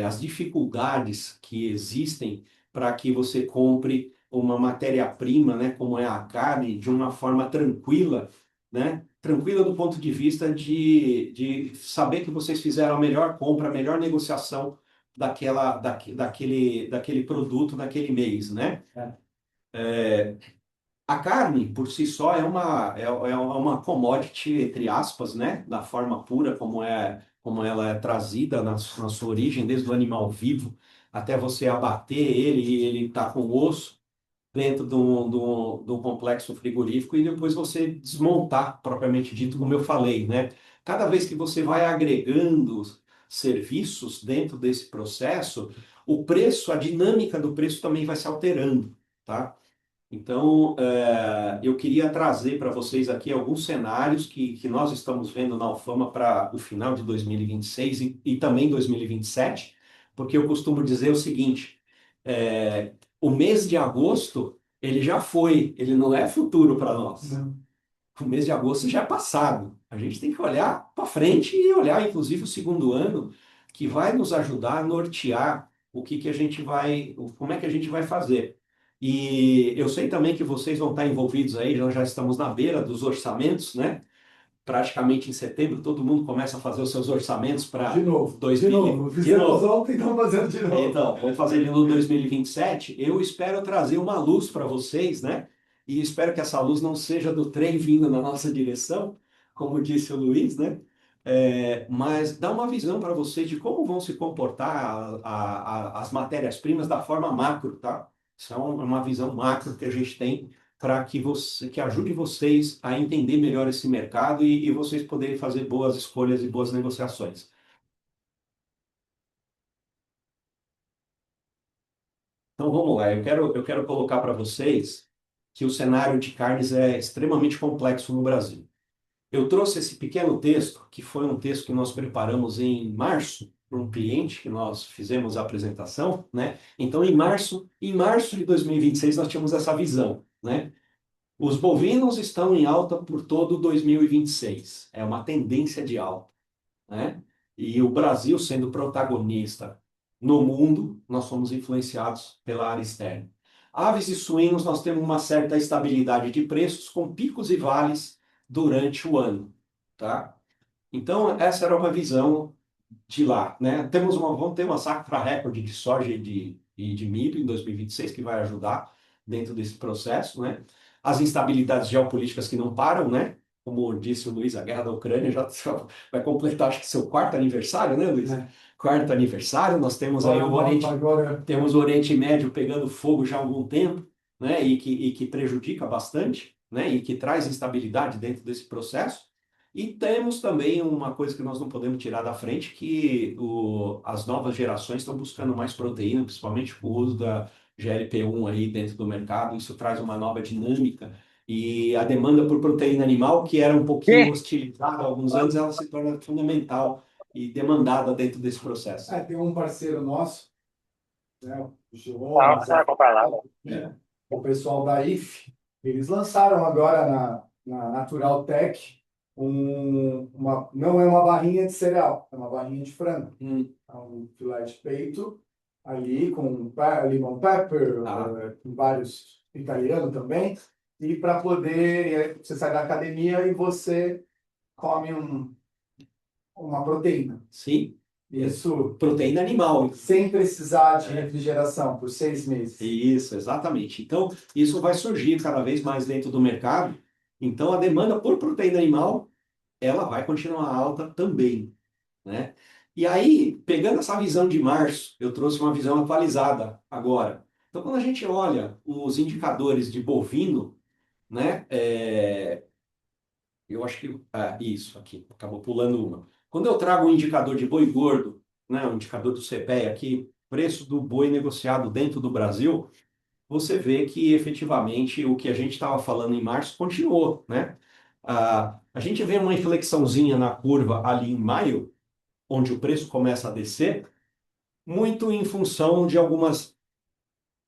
as dificuldades que existem para que você compre uma matéria-prima, né, como é a carne, de uma forma tranquila, né? Tranquila do ponto de vista de saber que vocês fizeram a melhor compra, a melhor negociação daquele produto naquele mês, né? A carne, por si só, é uma commodity, entre aspas, né? Da forma pura como ela é trazida na sua origem, desde o animal vivo até você abater ele e ele está com osso dentro do complexo frigorífico e depois você desmontar, propriamente dito, como eu falei, né? Cada vez que você vai agregando serviços dentro desse processo, o preço, a dinâmica do preço também vai se alterando, tá? Então, eu queria trazer para vocês aqui alguns cenários que nós estamos vendo na Alfama para o final de 2026 e também 2027, porque eu costumo dizer o seguinte: o mês de agosto, ele já foi, ele não é futuro para nós. Não. O mês de agosto já é passado. A gente tem que olhar para frente e olhar, inclusive, o segundo ano, que vai nos ajudar a nortear o que a gente vai, como é que a gente vai fazer. E eu sei também que vocês vão estar envolvidos aí, nós já estamos na beira dos orçamentos, né? Praticamente em setembro, todo mundo começa a fazer os seus orçamentos para De novo. 2000. De novo. De Fizemos novo. ontem, estamos fazendo de novo. Então, vamos fazer ele no 2027. Eu espero trazer uma luz para vocês, né? E espero que essa luz não seja do trem vindo na nossa direção, como disse o Luiz, né? Mas dá uma visão para vocês de como vão se comportar as matérias-primas da forma macro, tá? Isso é uma visão macro que a gente tem para que ajude vocês a entender melhor esse mercado e vocês poderem fazer boas escolhas e boas negociações. Então vamos lá, eu quero colocar para vocês que o cenário de carnes é extremamente complexo no Brasil. Eu trouxe esse pequeno texto, que foi um texto que nós preparamos em março, para um cliente que nós fizemos a apresentação, né? Então, em março de 2026, nós tínhamos essa visão, né? Os bovinos estão em alta por todo 2026. É uma tendência de alta, né? E o Brasil sendo protagonista no mundo, nós somos influenciados pela área externa. Aves e suínos, nós temos uma certa estabilidade de preços com picos e vales durante o ano, tá? Então, essa era uma visão de lá, né? Vamos ter uma safra recorde de soja e de milho em 2026, que vai ajudar dentro desse processo, né? As instabilidades geopolíticas que não param, né? Como disse o Luiz, a guerra da Ucrânia já vai completar, acho que seu quarto aniversário, né, Luiz? É. Quarto aniversário, nós temos aí temos o Oriente Médio pegando fogo já há algum tempo, né? E que prejudica bastante, né? E que traz instabilidade dentro desse processo. E temos também uma coisa que nós não podemos tirar da frente, que as novas gerações estão buscando mais proteína, principalmente com o uso da GLP-1 aí dentro do mercado. Isso traz uma nova dinâmica. E a demanda por proteína animal, que era um pouquinho Que? hostilizada há alguns anos, ela se torna fundamental e demandada dentro desse processo. Tem um parceiro nosso, né, o Não, Jones, você não vai comprar nada. É. o pessoal da IF, eles lançaram agora na Natural Tech não é uma barrinha de cereal, é uma barrinha de frango. É um filé de peito ali com limão pepper, com vários italianos também, e para poder, você sai da academia e você come uma proteína. Sim, Isso proteína animal. sem precisar de refrigeração por 6 meses. Isso, exatamente. Então, isso vai surgir cada vez mais dentro do mercado. Então, a demanda por proteína animal, ela vai continuar alta também, né? E aí, pegando essa visão de março, eu trouxe uma visão atualizada agora. Então, quando a gente olha os indicadores de bovino, né? Eu acho que isso aqui, acabou pulando uma. Quando eu trago um indicador de boi gordo, né? Um indicador do CPEA aqui, preço do boi negociado dentro do Brasil, você vê que efetivamente o que a gente estava falando em março continuou, né? A gente vê uma inflexãozinha na curva ali em maio, onde o preço começa a descer, muito em função de algumas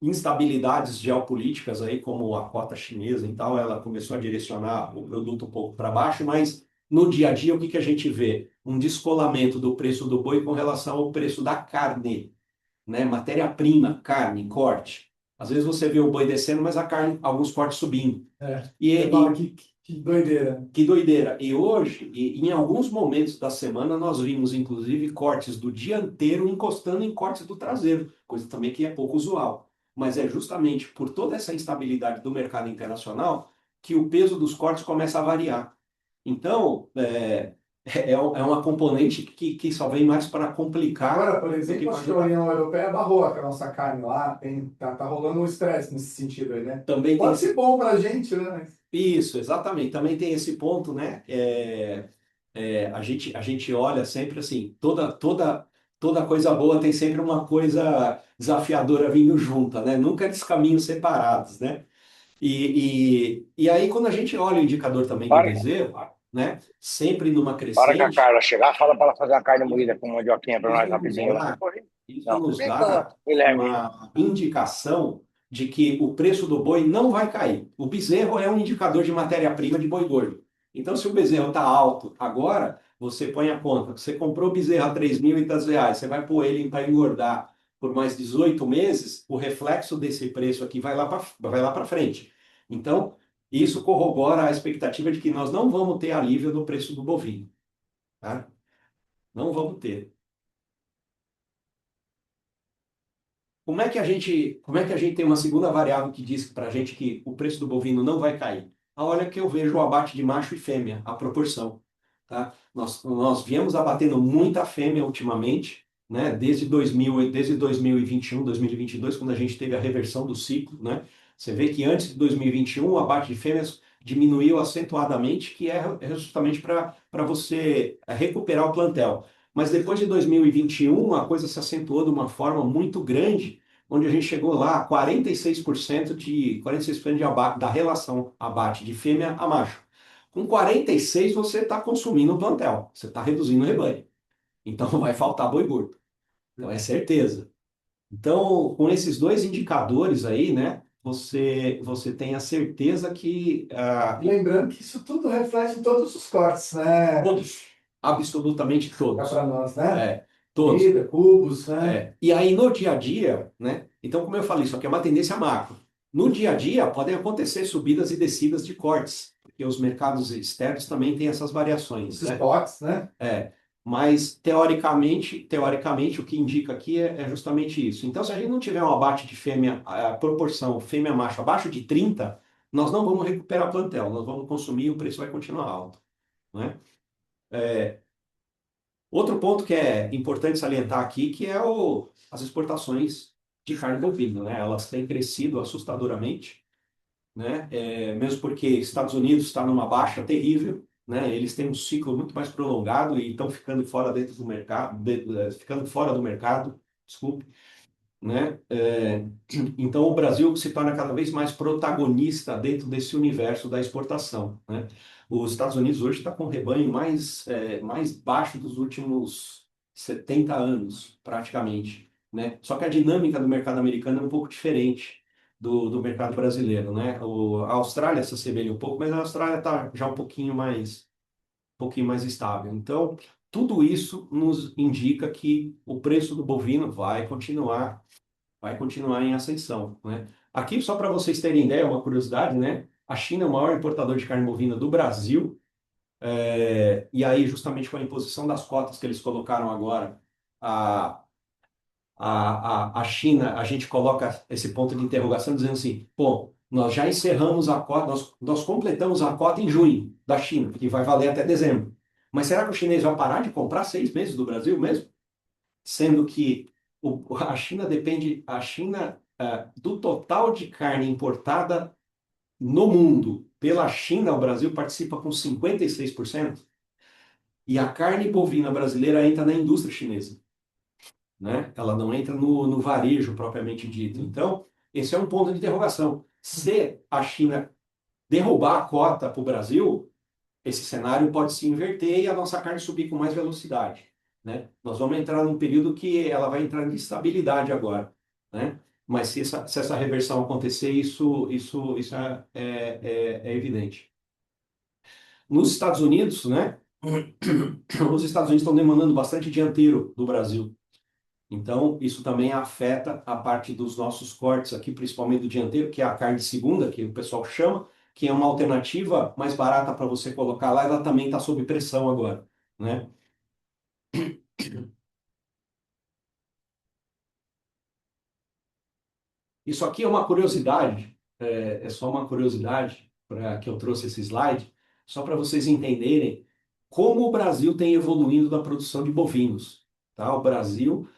instabilidades geopolíticas aí, como a cota chinesa e tal, ela começou a direcionar o produto um pouco para baixo, mas no dia a dia o que que a gente vê? Um descolamento do preço do boi com relação ao preço da carne, né? Matéria-prima, carne, corte. Às vezes você vê o boi descendo, mas a carne, alguns cortes subindo. Você fala que doideira. Que doideira. E hoje, em alguns momentos da semana, nós vimos, inclusive, cortes do dianteiro encostando em cortes do traseiro, coisa também que é pouco usual. Mas é justamente por toda essa instabilidade do mercado internacional que o peso dos cortes começa a variar. Então, é uma componente que só vem mais para complicar. Agora, por do que exemplo, para acho que a ajudar. União Europeia barrou a nossa carne lá, tá rolando um estresse nesse sentido aí, né? Também tem Pode ser bom para a gente, né? Isso, exatamente. Também tem esse ponto, né? A gente olha sempre assim, toda coisa boa tem sempre uma coisa desafiadora vindo junta, né? Nunca esses caminhos separados, né? E aí, quando a gente olha o indicador também do Para, bezerro, né? Sempre numa para que a crescente, Carla chegar, fala para ela fazer uma carne isso, moída com mandioquinha para nós isso nos rapidinho lá. dá, isso Não, nos vem dá cá, Guilherme. uma indicação de que o preço do boi não vai cair. O bezerro é um indicador de matéria-prima de boi gordo. Então, se o bezerro está alto agora, você põe a conta. Você comprou o bezerro a 3.000 e tantos reais, você vai pôr ele para engordar por mais 18 meses, o reflexo desse preço aqui vai lá para frente. Então, isso corrobora a expectativa de que nós não vamos ter alívio do preço do bovino. Tá? Não vamos ter. Como é que a gente tem uma segunda variável que diz para a gente que o preço do bovino não vai cair? A hora que eu vejo o abate de macho e fêmea, a proporção. Tá? Nós viemos abatendo muita fêmea ultimamente, né? Desde 2021, 2022, quando a gente teve a reversão do ciclo, né? Você vê que antes de 2021 o abate de fêmeas diminuiu acentuadamente, que é justamente para você recuperar o plantel. Mas depois de 2021, a coisa se acentuou de uma forma muito grande, onde a gente chegou lá a 46% de abate, da relação abate de fêmea a macho. Com 46, você está consumindo o plantel, você está reduzindo o rebanho. Então vai faltar boi gordo. Então é certeza. Então, com esses dois indicadores aí, né, você tem a certeza que Lembrando que isso tudo reflete em todos os cortes, né? todos, absolutamente todos, Para nós, né? todos. Comida, cubos, né? E aí no dia a dia, né? Então, como eu falei, isso aqui é uma tendência macro. No dia a dia, podem acontecer subidas e descidas de cortes, porque os mercados externos também têm essas variações, Os né? spots, né? Mas teoricamente, o que indica aqui é justamente isso. Então, se a gente não tiver um abate de fêmea, a proporção fêmea-macho abaixo de 30, nós não vamos recuperar plantel, nós vamos consumir e o preço vai continuar alto, né? Outro ponto que é importante salientar aqui, que é as exportações de carne bovina, né? Elas têm crescido assustadoramente, né? Mesmo porque Estados Unidos está numa baixa terrível, né? Eles têm um ciclo muito mais prolongado e estão ficando fora dentro do mercado, ficando fora do mercado, desculpe, né? Então o Brasil se torna cada vez mais protagonista dentro desse universo da exportação, né? Os Estados Unidos hoje está com o rebanho mais baixo dos últimos 70 anos, praticamente, né? Só que a dinâmica do mercado americano é um pouco diferente do mercado brasileiro, né? A Austrália se assemelha um pouco, mas a Austrália está já um pouquinho mais estável. Então, tudo isso nos indica que o preço do bovino vai continuar em ascensão, né? Aqui, só para vocês terem ideia, uma curiosidade, né? A China é o maior importador de carne bovina do Brasil, e aí, justamente com a imposição das cotas que eles colocaram agora, a, a China, a gente coloca esse ponto de interrogação dizendo assim, pô, nós já encerramos a cota, nós completamos a cota em junho da China, que vai valer até dezembro. Mas será que o chinês vai parar de comprar 6 meses do Brasil mesmo? Sendo que a China, do total de carne importada no mundo pela China, o Brasil participa com 56%, e a carne bovina brasileira entra na indústria chinesa, né? Ela não entra no varejo propriamente dito. Então, esse é um ponto de interrogação. Se a China derrubar a cota para o Brasil, esse cenário pode se inverter e a nossa carne subir com mais velocidade, né? Nós vamos entrar num período que ela vai entrar em instabilidade agora, né? Mas se essa reversão acontecer, isso é evidente. Nos Estados Unidos, né? Os Estados Unidos estão demandando bastante dianteiro do Brasil. Então, isso também afeta a parte dos nossos cortes aqui, principalmente do dianteiro, que é a carne de segunda, que o pessoal chama, que é uma alternativa mais barata para você colocar lá, ela também está sob pressão agora, né? Isso aqui é uma curiosidade, é só uma curiosidade para que eu trouxe esse slide, só para vocês entenderem como o Brasil tem evoluído na produção de bovinos, tá? O Brasil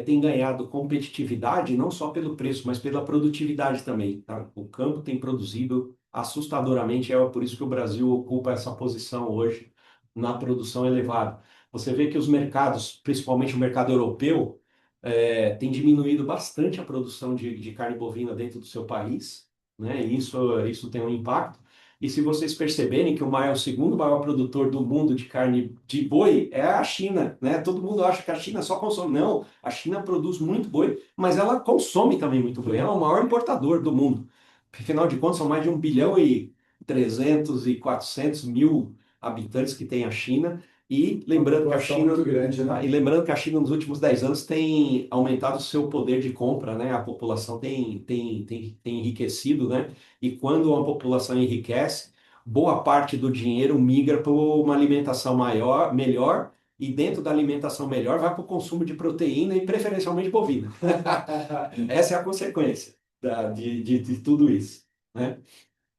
tem ganhado competitividade não só pelo preço, mas pela produtividade também, tá? O campo tem produzido assustadoramente, é por isso que o Brasil ocupa essa posição hoje na produção elevada. Você vê que os mercados, principalmente o mercado europeu, tem diminuído bastante a produção de carne bovina dentro do seu país, né? E isso tem um impacto. E se vocês perceberem que o segundo maior produtor do mundo de carne de boi é a China, né? Todo mundo acha que a China só consome. Não, a China produz muito boi, mas ela consome também muito boi. Ela é o maior importador do mundo. Afinal de contas, são mais de 1,3 bilhão e 400 mil habitantes que tem a China. E lembrando que a População China, muito grande, né? e lembrando que a China nos últimos 10 anos tem aumentado o seu poder de compra, né? A população tem enriquecido, né? E quando a população enriquece, boa parte do dinheiro migra para uma alimentação maior, melhor, e dentro da alimentação melhor vai para o consumo de proteína e preferencialmente bovina. Essa é a consequência de tudo isso, né?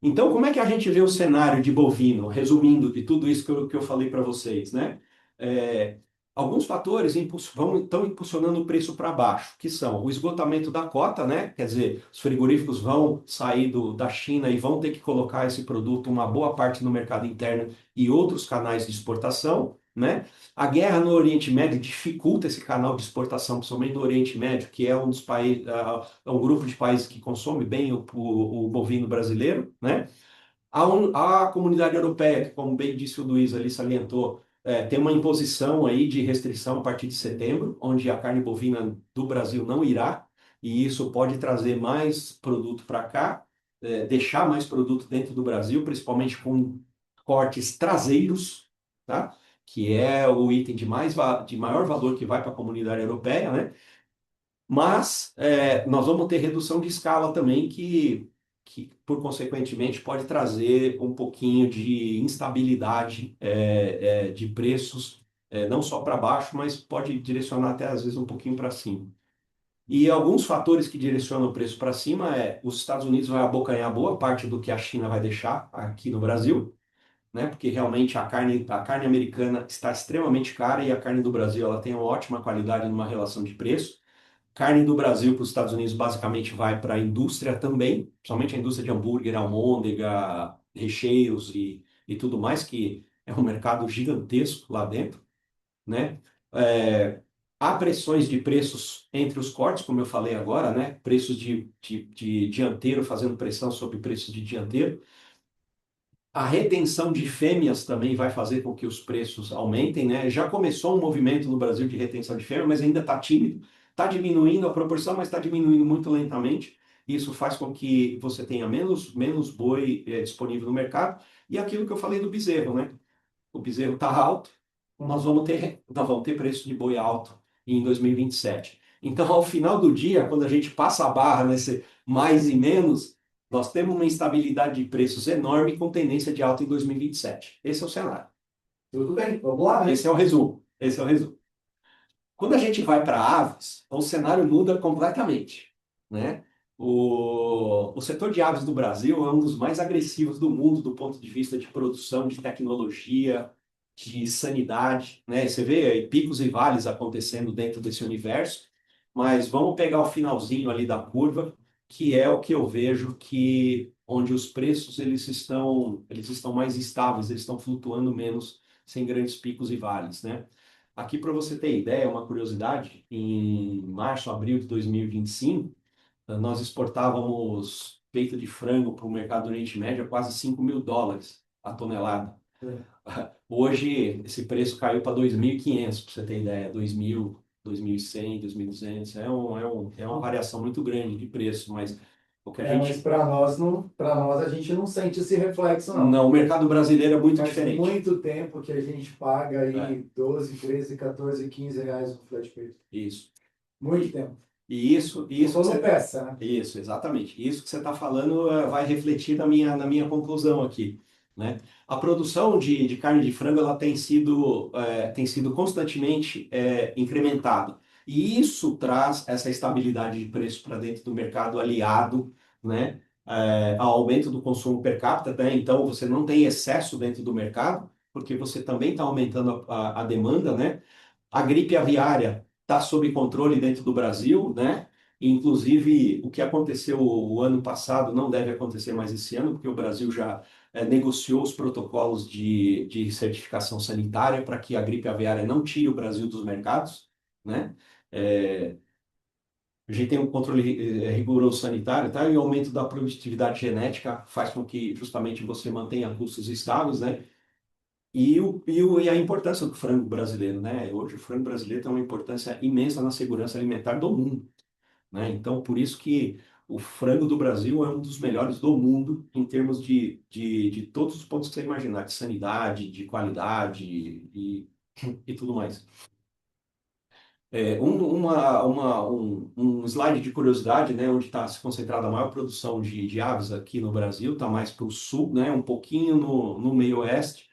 Então, como é que a gente vê o cenário de bovino, resumindo de tudo isso que eu falei para vocês, né? É, Alguns fatores estão impulsionando o preço para baixo, que são o esgotamento da cota, né? Quer dizer, os frigoríficos vão sair da China e vão ter que colocar esse produto, uma boa parte no mercado interno e outros canais de exportação, né? A guerra no Oriente Médio dificulta esse canal de exportação, principalmente no Oriente Médio, que é um dos países, é um grupo de países que consome bem o bovino brasileiro, né? A comunidade europeia, que, como bem disse o Luiz ali, salientou, tem uma imposição aí de restrição a partir de setembro, onde a carne bovina do Brasil não irá, e isso pode trazer mais produto para cá, deixar mais produto dentro do Brasil, principalmente com cortes traseiros, tá? Que é o item de maior valor que vai para a comunidade europeia, né? Mas nós vamos ter redução de escala também, que que, por consequentemente, pode trazer um pouquinho de instabilidade de preços, não só para baixo, mas pode direcionar até às vezes um pouquinho para cima. E alguns fatores que direcionam o preço para cima os Estados Unidos vai abocanhar boa parte do que a China vai deixar aqui no Brasil, né? Porque realmente a carne americana está extremamente cara e a carne do Brasil ela tem uma ótima qualidade numa relação de preço. Carne do Brasil para os Estados Unidos basicamente vai para a indústria também, principalmente a indústria de hambúrguer, almôndega, recheios e tudo mais, que é um mercado gigantesco lá dentro, né? É, há pressões de preços entre os cortes, como eu falei agora, né? Preços de dianteiro fazendo pressão sobre preços de dianteiro. A retenção de fêmeas também vai fazer com que os preços aumentem, né? Já começou um movimento no Brasil de retenção de fêmeas, mas ainda está tímido. Está diminuindo a proporção, mas está diminuindo muito lentamente. Isso faz com que você tenha menos boi disponível no mercado. E aquilo que eu falei do bezerro, né? O bezerro está alto, nós vamos ter preço de boi alto em 2027. Então, ao final do dia, quando a gente passa a barra nesse mais e menos, nós temos uma instabilidade de preços enorme com tendência de alta em 2027. Esse é o cenário. Tudo bem, vamos lá, né? Esse é o resumo. Esse é o resumo. Quando a gente vai para aves, o cenário muda completamente, né? O setor de aves do Brasil é um dos mais agressivos do mundo do ponto de vista de produção, de tecnologia, de sanidade, né? Você vê aí picos e vales acontecendo dentro desse universo, mas vamos pegar o finalzinho ali da curva, que é o que eu vejo que onde os preços eles estão mais estáveis, eles estão flutuando menos, sem grandes picos e vales, né? Aqui, para você ter ideia, uma curiosidade, em março, abril de 2025, nós exportávamos peito de frango para o mercado do Oriente Médio a quase US$ 5.000 a tonelada. Hoje, esse preço caiu para 2.500, para você ter ideia, 2.000, 2.100, 2.200. É uma variação muito grande de preço, mas o que a Mas gente... para nós não, para nós a gente não sente esse reflexo, não. Não, o mercado brasileiro é muito Faz diferente. muito tempo que a gente paga aí É. 12, 13, 14, 15 reais no flat peito. Isso. Muito tempo. E isso Tô que no peça, né? Isso, exatamente. Isso que você está falando vai refletir na minha conclusão aqui, né? A produção de carne de frango ela tem sido constantemente incrementada. E isso traz essa estabilidade de preço para dentro do mercado aliado, né, ao aumento do consumo per capita, né? Então você não tem excesso dentro do mercado, porque você também está aumentando a demanda, né? A gripe aviária está sob controle dentro do Brasil, né? Inclusive, o que aconteceu o ano passado não deve acontecer mais esse ano, porque o Brasil já negociou os protocolos de certificação sanitária para que a gripe aviária não tire o Brasil dos mercados, né? É, a gente tem um controle rigoroso sanitário, tá? E o aumento da produtividade genética faz com que justamente você mantenha custos estáveis, né? E a importância do frango brasileiro, né? Hoje o frango brasileiro tem uma importância imensa na segurança alimentar do mundo, né? Então, por isso que o frango do Brasil é um dos melhores do mundo em termos de todos os pontos que você imaginar, de sanidade, de qualidade e tudo mais. Um slide de curiosidade, né, onde está se concentrada a maior produção de aves aqui no Brasil, está mais para o sul, né, um pouquinho no meio oeste.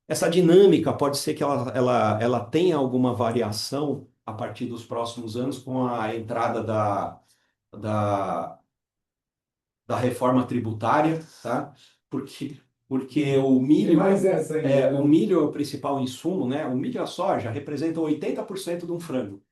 Essa dinâmica pode ser que ela tenha alguma variação a partir dos próximos anos com a entrada da, da reforma tributária, tá? Porque o Tem milho, mais essa ainda, né? o milho é o principal insumo, né? O milho e a soja representam 80% de um frango,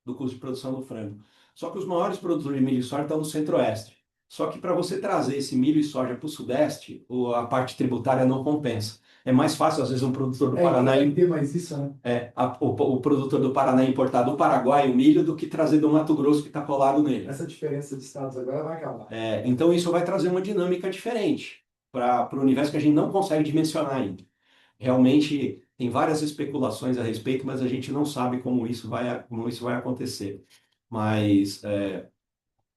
do custo de produção do frango. Só que os maiores produtores de milho e soja estão no centro-oeste. Só que para você trazer esse milho e soja para o sudeste, a parte tributária não compensa. É mais fácil, às vezes, um produtor do Paraná Vai ter mais isso, né? o produtor do Paraná importar do Paraguai o milho do que trazer do Mato Grosso que está colado nele. Essa diferença de estados agora vai acabar. Então isso vai trazer uma dinâmica diferente para o universo que a gente não consegue dimensionar ainda. Realmente tem várias especulações a respeito, mas a gente não sabe como isso vai acontecer. Mas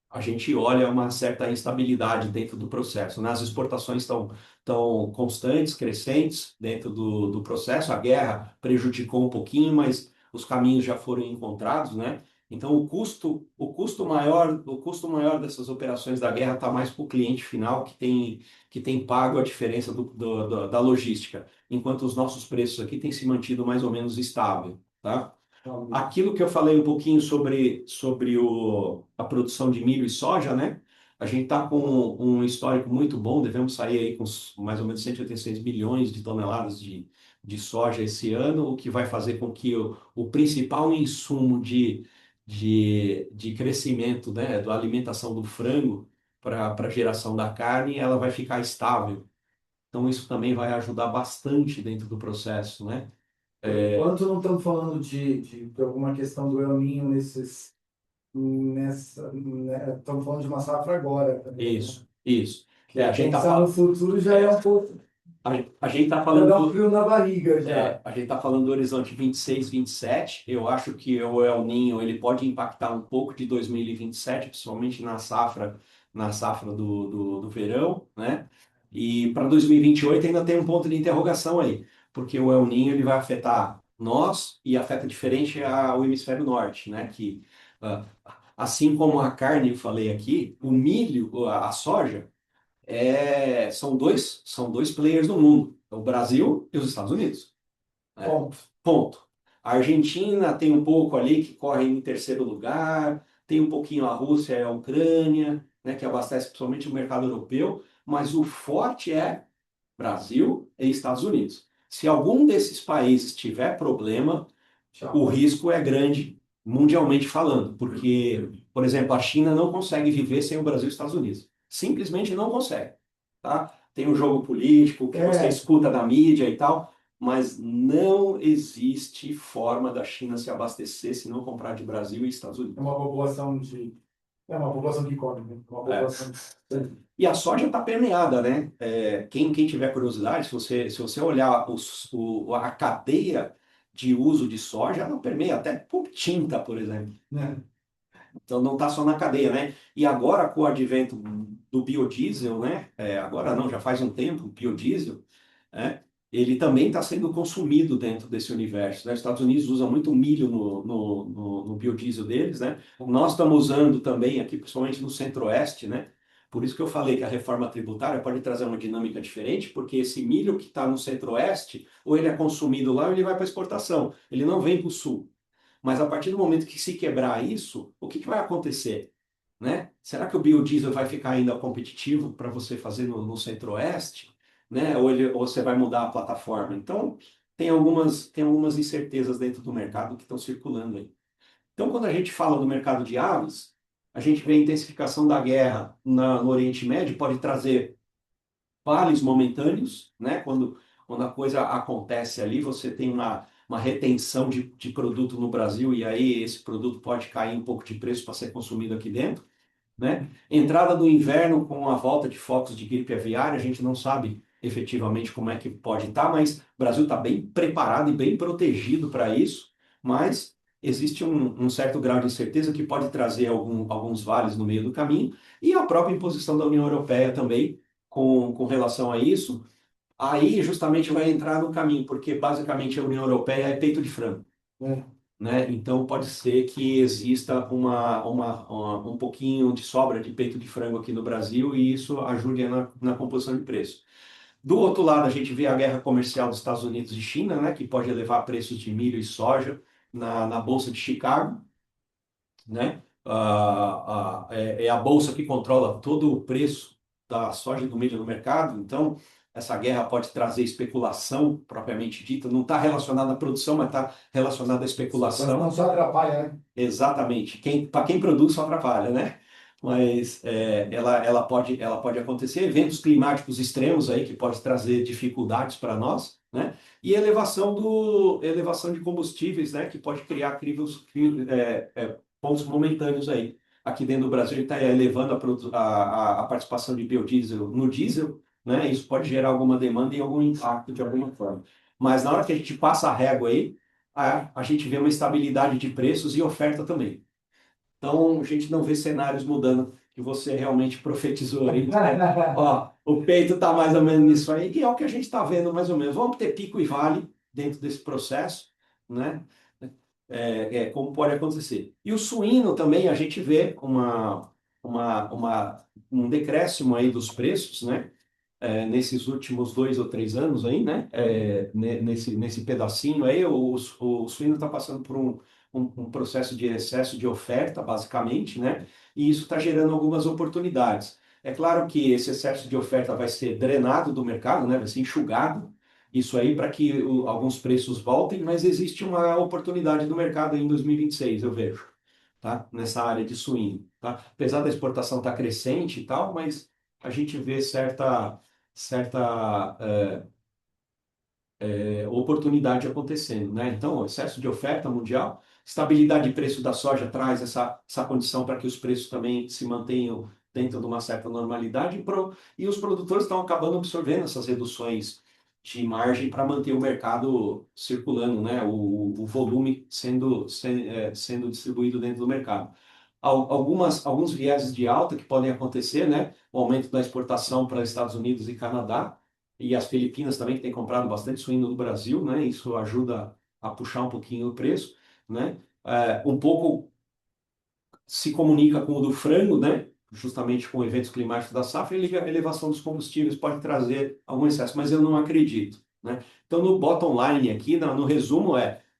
a gente olha uma certa instabilidade dentro do processo, né? As exportações estão constantes, crescentes dentro do processo. A guerra prejudicou um pouquinho, mas os caminhos já foram encontrados, né? Então, o custo maior dessas operações da guerra está mais para o cliente final que tem pago a diferença da logística, enquanto os nossos preços aqui têm se mantido mais ou menos estável, tá? Aquilo que eu falei um pouquinho sobre a produção de milho e soja, né? A gente está com um histórico muito bom, devemos sair aí com mais ou menos 186 milhões de toneladas de soja esse ano, o que vai fazer com que o principal insumo de crescimento, né, da alimentação do frango para a geração da carne, ela vai ficar estável. Então, isso também vai ajudar bastante dentro do processo, né? Enquanto não estamos falando de alguma questão do El Niño estamos falando de uma safra agora também, né? Isso. A gente tá Pensar no futuro já é um pouco, a gente tá já falando dá um frio na barriga já. a gente está falando do horizonte 26, 27. Eu acho que o El Niño ele pode impactar um pouco de 2027, principalmente na safra do verão, né? E para 2028 ainda tem um ponto de interrogação aí, porque o El Niño ele vai afetar nós e afeta diferente o hemisfério norte, né? Que ah, assim como a carne, eu falei aqui, o milho, a soja são dois players no mundo, é o Brasil e os Estados Unidos. Né? Ponto. Ponto. A Argentina tem um pouco ali que corre em terceiro lugar, tem um pouquinho a Rússia e a Ucrânia, né, que abastece principalmente o mercado europeu, mas o forte é Brasil e Estados Unidos. Se algum desses países tiver problema, o risco é grande, mundialmente falando, porque, por exemplo, a China não consegue viver sem o Brasil e os Estados Unidos. Simplesmente não consegue. Tá? Tem um jogo político que você escuta da mídia e tal, mas não existe forma da China se abastecer se não comprar de Brasil e Estados Unidos. É uma população que come, né? Uma população. E a soja está permeada, né? Quem tiver curiosidade, se você olhar a cadeia de uso de soja, ela permeia até por tinta, por exemplo. Então não está só na cadeia, né? E agora com o advento do biodiesel, né? Agora não, já faz um tempo, o biodiesel, né? Ele também está sendo consumido dentro desse universo, né? Os Estados Unidos usam muito milho no biodiesel deles, né? Nós estamos usando também aqui, principalmente no Centro-Oeste, né? Por isso que eu falei que a reforma tributária pode trazer uma dinâmica diferente, porque esse milho que está no Centro-Oeste, ou ele é consumido lá ou ele vai para exportação, ele não vem para o Sul. Mas a partir do momento que se quebrar isso, o que vai acontecer? Né? Será que o biodiesel vai ficar ainda competitivo para você fazer no Centro-Oeste? Né? Ou você vai mudar a plataforma? Então, tem algumas incertezas dentro do mercado que estão circulando aí. Então, quando a gente fala do mercado de aves, a gente vê a intensificação da guerra no Oriente Médio, pode trazer vales momentâneos, né? Quando a coisa acontece ali, você tem uma retenção de produto no Brasil e aí esse produto pode cair um pouco de preço para ser consumido aqui dentro, né? Entrada do inverno com a volta de focos de gripe aviária, a gente não sabe efetivamente como é que pode estar, mas o Brasil está bem preparado e bem protegido para isso, mas existe um certo grau de incerteza que pode trazer alguns vales no meio do caminho e a própria imposição da União Europeia também com relação a isso, aí justamente vai entrar no caminho, porque basicamente a União Europeia é peito de frango. Né? Então pode ser que exista um pouquinho de sobra de peito de frango aqui no Brasil e isso ajude na composição de preço. Do outro lado, a gente vê a guerra comercial dos Estados Unidos e China, né, que pode elevar preços de milho e soja na Bolsa de Chicago. Né? É a bolsa que controla todo o preço da soja e do milho no mercado, então essa guerra pode trazer especulação propriamente dita, não está relacionada à produção, mas está relacionada à especulação. Mas não só atrapalha, né? Exatamente. Para quem produz só atrapalha, né? Mas ela pode acontecer, eventos climáticos extremos aí que pode trazer dificuldades para nós, né? E elevação de combustíveis, né? Que pode criar pontos momentâneos aí. Aqui dentro do Brasil, ele está elevando a participação de biodiesel no diesel, né? Isso pode gerar alguma demanda e algum impacto de alguma forma. Mas na hora que a gente passa a régua aí, a gente vê uma estabilidade de preços e oferta também. Então, a gente não vê cenários mudando, que você realmente profetizou aí. Ó, o peito está mais ou menos nisso aí, que é o que a gente está vendo mais ou menos. Vamos ter pico e vale dentro desse processo, né? como pode acontecer. E o suíno também a gente vê um decréscimo aí dos preços, né? Nesses últimos 2 ou 3 anos aí, né? Nesse pedacinho aí, o suíno está passando por um processo de excesso de oferta, basicamente, né? E isso está gerando algumas oportunidades. É claro que esse excesso de oferta vai ser drenado do mercado, né? Vai ser enxugado, isso aí para que alguns preços voltem, mas existe uma oportunidade do mercado em 2026, eu vejo, tá? Nessa área de suíno, tá? Apesar da exportação estar crescente e tal, mas a gente vê certa oportunidade acontecendo, né? Então, excesso de oferta mundial, estabilidade de preço da soja traz essa condição para que os preços também se mantenham dentro de uma certa normalidade e os produtores estão acabando absorvendo essas reduções de margem para manter o mercado circulando, né? O volume sendo distribuído dentro do mercado. Alguns vieses de alta que podem acontecer, né? O aumento da exportação para Estados Unidos e Canadá, e as Filipinas também, que têm comprado bastante suíno do Brasil, né? Isso ajuda a puxar um pouquinho o preço, né? Um pouco se comunica com o do frango, né? Justamente com eventos climáticos da safra, e a elevação dos combustíveis pode trazer algum excesso, mas eu não acredito, né? Então, no bottom line aqui, no resumo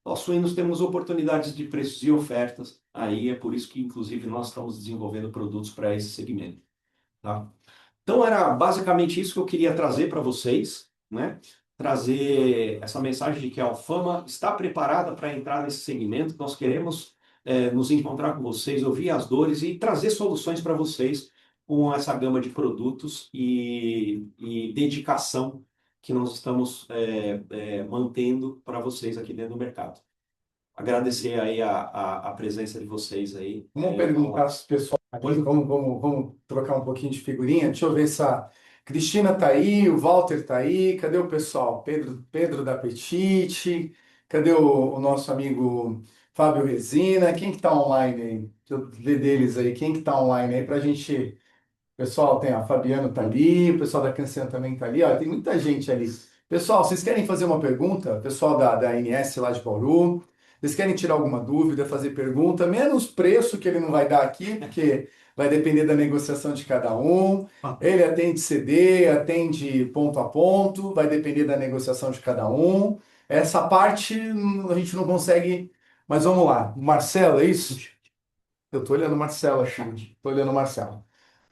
nós suínos temos oportunidades de preços e ofertas, aí é por isso que, inclusive, nós estamos desenvolvendo produtos para esse segmento, tá? Então, era basicamente isso que eu queria trazer para vocês, né? Trazer essa mensagem de que a Alfama está preparada para entrar nesse segmento. Nós queremos nos encontrar com vocês, ouvir as dores e trazer soluções para vocês com essa gama de produtos e dedicação que nós estamos mantendo para vocês aqui dentro do mercado. Agradecer aí a presença de vocês aí. Vamos perguntar para o pessoal aqui, vamos trocar um pouquinho de figurinha. Deixa eu ver se a Cristina está aí, o Walter está aí. Cadê o pessoal? Pedro da Petite. Cadê o nosso amigo Fábio Resina? Quem que está online aí? Deixa eu ver deles aí. Quem que está online aí para a gente... Pessoal, tem a Fabiano tá ali, o pessoal da Cancian também tá ali, ó, tem muita gente ali. Pessoal, vocês querem fazer uma pergunta? Pessoal da ANS lá de Bauru, vocês querem tirar alguma dúvida, fazer pergunta? Menos preço que ele não vai dar aqui, porque vai depender da negociação de cada um. Ele atende CD, atende ponto a ponto, vai depender da negociação de cada um. Essa parte a gente não consegue, mas vamos lá. Marcelo, é isso? Eu tô olhando o Marcelo aqui, tô olhando o Marcelo.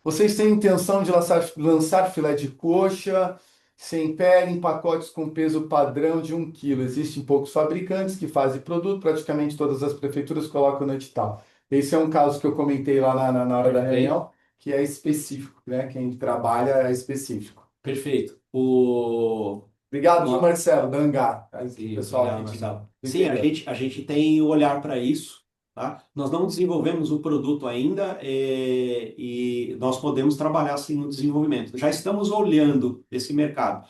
Vocês têm intenção de lançar filé de coxa sem pele em pacotes com peso padrão de 1 quilo. Existem poucos fabricantes que fazem produto, praticamente todas as prefeituras colocam no edital. Esse é um caso que eu comentei lá na hora da reunião, que é específico, né? Quem trabalha é específico. Perfeito. Obrigado, Marcelo, da Angá. Sim, Pessoal, obrigado, aqui Marcelo. do Sim, interior. a gente tem o olhar para isso, tá? Nós não desenvolvemos o produto ainda, e nós podemos trabalhar assim no desenvolvimento. Já estamos olhando esse mercado.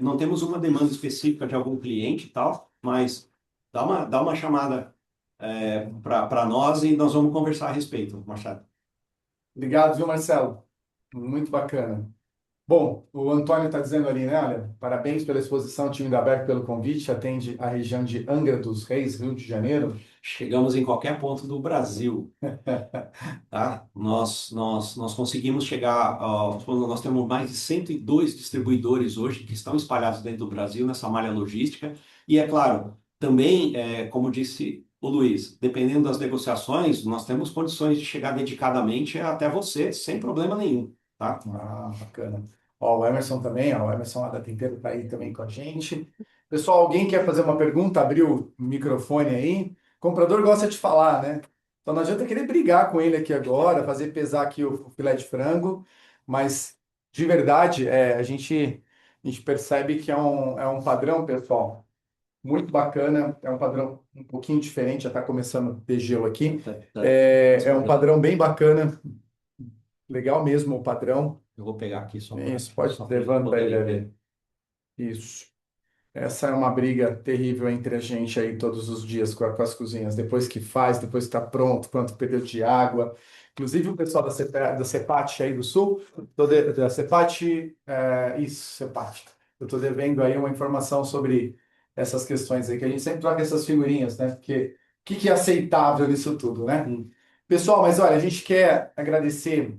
Não temos uma demanda específica de algum cliente e tal, mas dá uma chamada para nós e nós vamos conversar a respeito, Machado. Obrigado, viu, Marcelo? Muito bacana. Bom, o Antônio está dizendo ali, né? Olha, parabéns pela exposição, time da Aberto pelo convite, atende a região de Angra dos Reis, Rio de Janeiro. Chegamos em qualquer ponto do Brasil, tá? Nós conseguimos chegar, nós temos mais de 102 distribuidores hoje que estão espalhados dentro do Brasil nessa malha logística. E é claro, também, como disse o Luiz, dependendo das negociações, nós temos condições de chegar dedicadamente até você, sem problema nenhum, tá? Ah, bacana. Ó, o Emerson também, ó, o Emerson lá da Tempero está aí também com a gente. Pessoal, alguém quer fazer uma pergunta? Abriu o microfone aí. O comprador gosta de falar, né? Então não adianta querer brigar com ele aqui agora, fazer pesar aqui o filé de frango, mas de verdade, a gente percebe que é um padrão, pessoal, muito bacana, é um padrão um pouquinho diferente, já está começando a ter gelo aqui. É um padrão bem bacana, legal mesmo o padrão. Eu vou pegar aqui só Isso, pode só pra levantar poder ele ver. ali. Isso. Essa é uma briga terrível entre a gente aí todos os dias com as cozinhas. Depois que faz, depois que está pronto, quanto perdeu de água. Inclusive o pessoal da CEPAT aí do Sul, da CEPAT, isso, CEPAT. Eu estou devendo aí uma informação sobre essas questões aí, que a gente sempre troca essas figurinhas, né? Porque o que que é aceitável nisso tudo, né? Pessoal, mas olha, a gente quer agradecer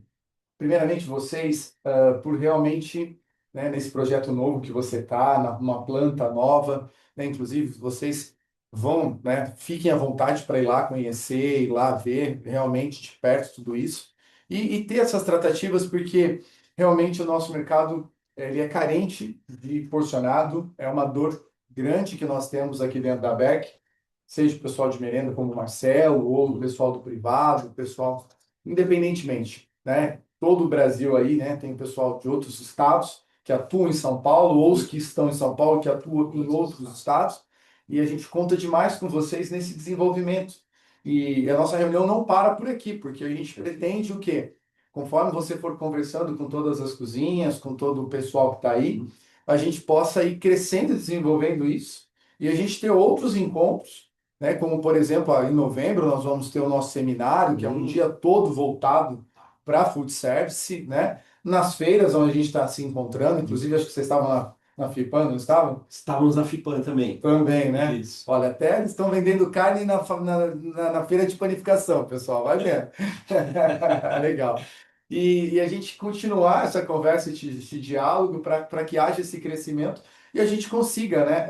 primeiramente vocês por realmente, né, nesse projeto novo que você está, numa planta nova, né, inclusive vocês vão, né, fiquem à vontade para ir lá conhecer, ir lá ver realmente de perto tudo isso e ter essas tratativas, porque realmente o nosso mercado ele é carente de porcionado, é uma dor grande que nós temos aqui dentro da BEC, seja o pessoal de merenda como o Marcelo, ou o pessoal do privado, o pessoal, independentemente, né? Todo o Brasil aí, né? Tem pessoal de outros estados que atuam em São Paulo, ou os que estão em São Paulo que atuam em outros estados, e a gente conta demais com vocês nesse desenvolvimento. E a nossa reunião não para por aqui, porque a gente pretende o quê? Conforme você for conversando com todas as cozinhas, com todo o pessoal que está aí, a gente possa ir crescendo e desenvolvendo isso, e a gente ter outros encontros, né? Como, por exemplo, em novembro nós vamos ter o nosso seminário, que é um dia todo voltado para food service, né? Nas feiras onde a gente está se encontrando, inclusive acho que vocês estavam na FIPAM, não estavam? Estávamos na FIPAM também. Também, né? Isso. Olha, até eles estão vendendo carne na feira de panificação, pessoal, vai vendo. Legal. E a gente continuar essa conversa, esse diálogo, para que haja esse crescimento e a gente consiga, né,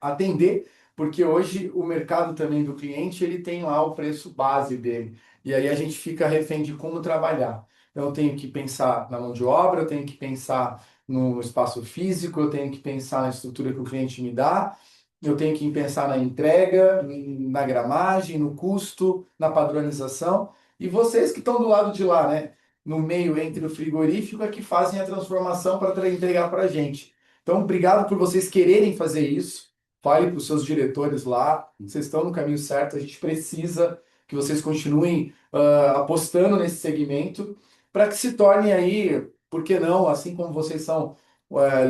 atender, porque hoje o mercado também do cliente, ele tem lá o preço base dele. E aí a gente fica refém de como trabalhar. Então, eu tenho que pensar na mão de obra, eu tenho que pensar no espaço físico, eu tenho que pensar na estrutura que o cliente me dá, eu tenho que pensar na entrega, na gramagem, no custo, na padronização. E vocês que estão do lado de lá, né? No meio entre o frigorífico, é que fazem a transformação para entregar para a gente. Então, obrigado por vocês quererem fazer isso. Fale para os seus diretores lá, vocês estão no caminho certo. A gente precisa que vocês continuem apostando nesse segmento para que se torne aí, por que não, assim como vocês são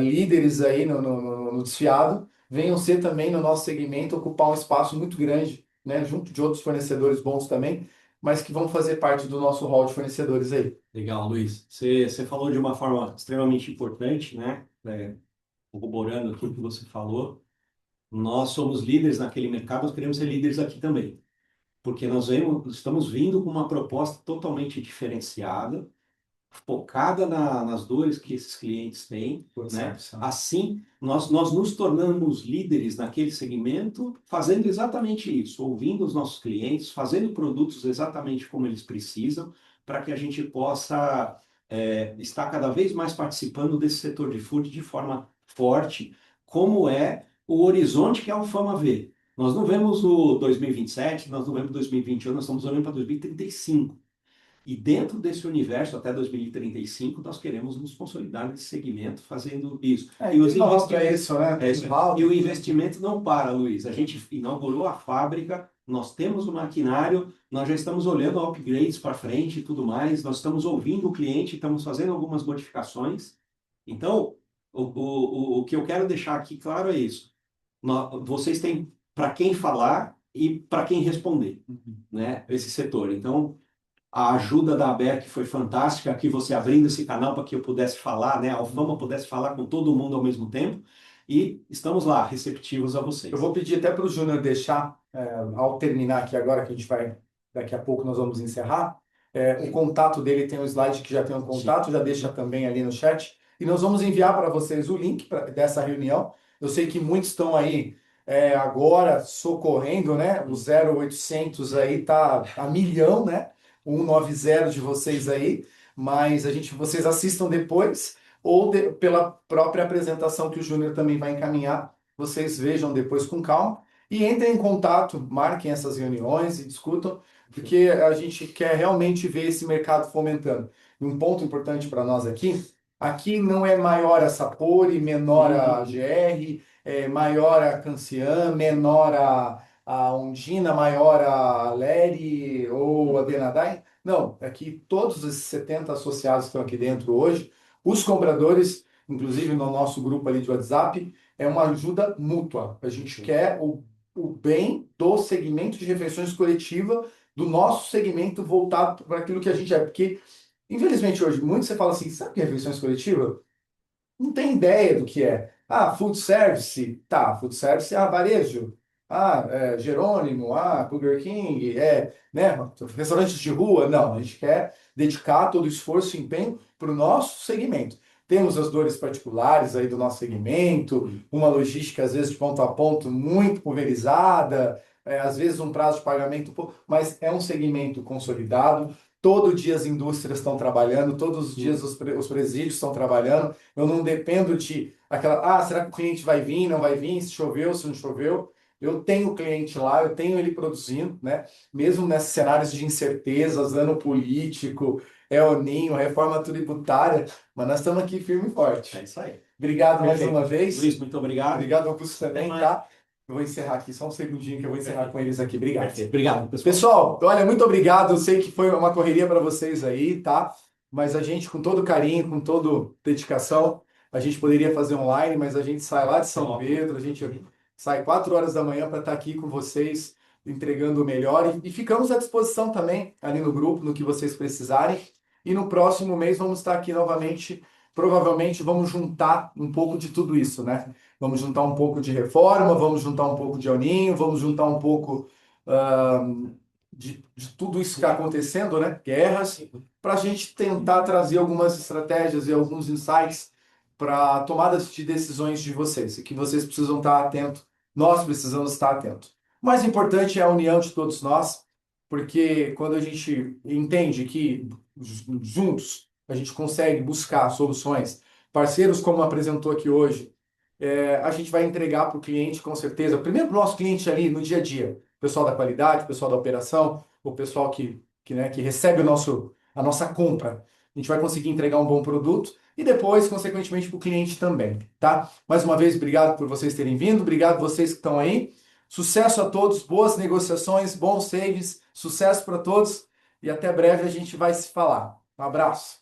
líderes aí no desfiado, venham ser também no nosso segmento ocupar um espaço muito grande, né, junto de outros fornecedores bons também, mas que vão fazer parte do nosso hall de fornecedores aí. Legal, Luiz. Você falou de uma forma extremamente importante, né? Corroborando aquilo que você falou. Nós somos líderes naquele mercado, nós queremos ser líderes aqui também. Porque estamos vindo com uma proposta totalmente diferenciada, focada nas dores que esses clientes têm, né? Assim, nós nos tornamos líderes naquele segmento, fazendo exatamente isso, ouvindo os nossos clientes, fazendo produtos exatamente como eles precisam, para que a gente possa estar cada vez mais participando desse setor de food de forma forte, como é o horizonte que a Alfama vê. Nós não vemos o 2027, nós não vemos 2021, nós estamos olhando para 2035. E dentro desse universo, até 2035, nós queremos nos consolidar nesse segmento fazendo isso. E os investimentos, isso, né? E o investimento não para, Luiz. A gente inaugurou a fábrica, nós temos o maquinário, nós já estamos olhando upgrades para frente e tudo mais, nós estamos ouvindo o cliente, estamos fazendo algumas modificações. Então, o que eu quero deixar aqui claro é isso. Vocês têm para quem falar e para quem responder, né? Esse setor. Então, a ajuda da ABEC foi fantástica, aqui você abrindo esse canal para que eu pudesse falar, né? A Alfama pudesse falar com todo mundo ao mesmo tempo. E estamos lá, receptivos a vocês. Eu vou pedir até para o Júnior deixar, ao terminar aqui agora, que a gente vai, daqui a pouco nós vamos encerrar, o contato dele tem um slide que já tem um contato, já deixa também ali no chat. E nós vamos enviar para vocês o link dessa reunião. Eu sei que muitos estão aí agora socorrendo, né? O 0800 aí tá a milhão, né? O 190 de vocês aí, mas vocês assistam depois ou pela própria apresentação que o Júnior também vai encaminhar, vocês vejam depois com calma e entrem em contato, marquem essas reuniões e discutam, porque a gente quer realmente ver esse mercado fomentando. E um ponto importante para nós aqui não é maior a Sapori, menor a GR, maior a Cancian, menor a Undina, maior a Leri ou a Denadai. Não, aqui todos esses 70 associados que estão aqui dentro hoje, os compradores, inclusive no nosso grupo ali de WhatsApp, é uma ajuda mútua. A gente quer o bem do segmento de refeições coletiva, do nosso segmento voltado para aquilo que a gente é. Porque, infelizmente, hoje, muito você fala assim, sabe o que é refeições coletiva? não tem ideia do que é. Ah, food service, tá, food service, varejo, Jerônimo, Burger King, né, restaurantes de rua. Não, a gente quer dedicar todo o esforço e empenho para o nosso segmento. Temos as dores particulares aí do nosso segmento, uma logística, às vezes, de ponto a ponto, muito pulverizada, às vezes um prazo de pagamento, mas é um segmento consolidado. Todo dia as indústrias estão trabalhando, todos os dias os presídios estão trabalhando. Eu não dependo de aquela, será que o cliente vai vir, não vai vir, se choveu, se não choveu. Eu tenho o cliente lá, eu tenho ele produzindo, né? Mesmo nesses cenários de incertezas, ano político, El Ninho, reforma tributária, mas nós estamos aqui firme e forte. É isso aí. Obrigado mais Perfeito. uma vez. Luiz, muito obrigado. Obrigado, Augusto, também, Até tá? Eu vou encerrar aqui, só um segundinho que eu vou encerrar com eles aqui. Obrigado. Perfeito. Obrigado, pessoal. Pessoal, olha, muito obrigado. Eu sei que foi uma correria para vocês aí, tá? Mas a gente, com todo carinho, com toda dedicação, a gente poderia fazer online, mas a gente sai lá de São Pedro, a gente sai 4 horas da manhã para estar aqui com vocês, entregando o melhor. E ficamos à disposição também ali no grupo, no que vocês precisarem. E no próximo mês vamos estar aqui novamente. Provavelmente vamos juntar um pouco de tudo isso, né? Vamos juntar um pouco de reforma, vamos juntar um pouco de El Ninho, vamos juntar um pouco de tudo isso que está acontecendo, né? Guerras, para a gente tentar trazer algumas estratégias e alguns insights para tomadas de decisões de vocês, e que vocês precisam estar atentos, nós precisamos estar atentos. O mais importante é a união de todos nós, porque quando a gente entende que juntos a gente consegue buscar soluções, parceiros como apresentou aqui hoje, a gente vai entregar para o cliente com certeza, primeiro para o nosso cliente ali no dia a dia, o pessoal da qualidade, o pessoal da operação, o pessoal que recebe a nossa compra. A gente vai conseguir entregar um bom produto e depois, consequentemente, para o cliente também, tá? Mais uma vez, obrigado por vocês terem vindo, obrigado vocês que estão aí. Sucesso a todos, boas negociações, bons saves, sucesso para todos e até breve a gente vai se falar. Um abraço.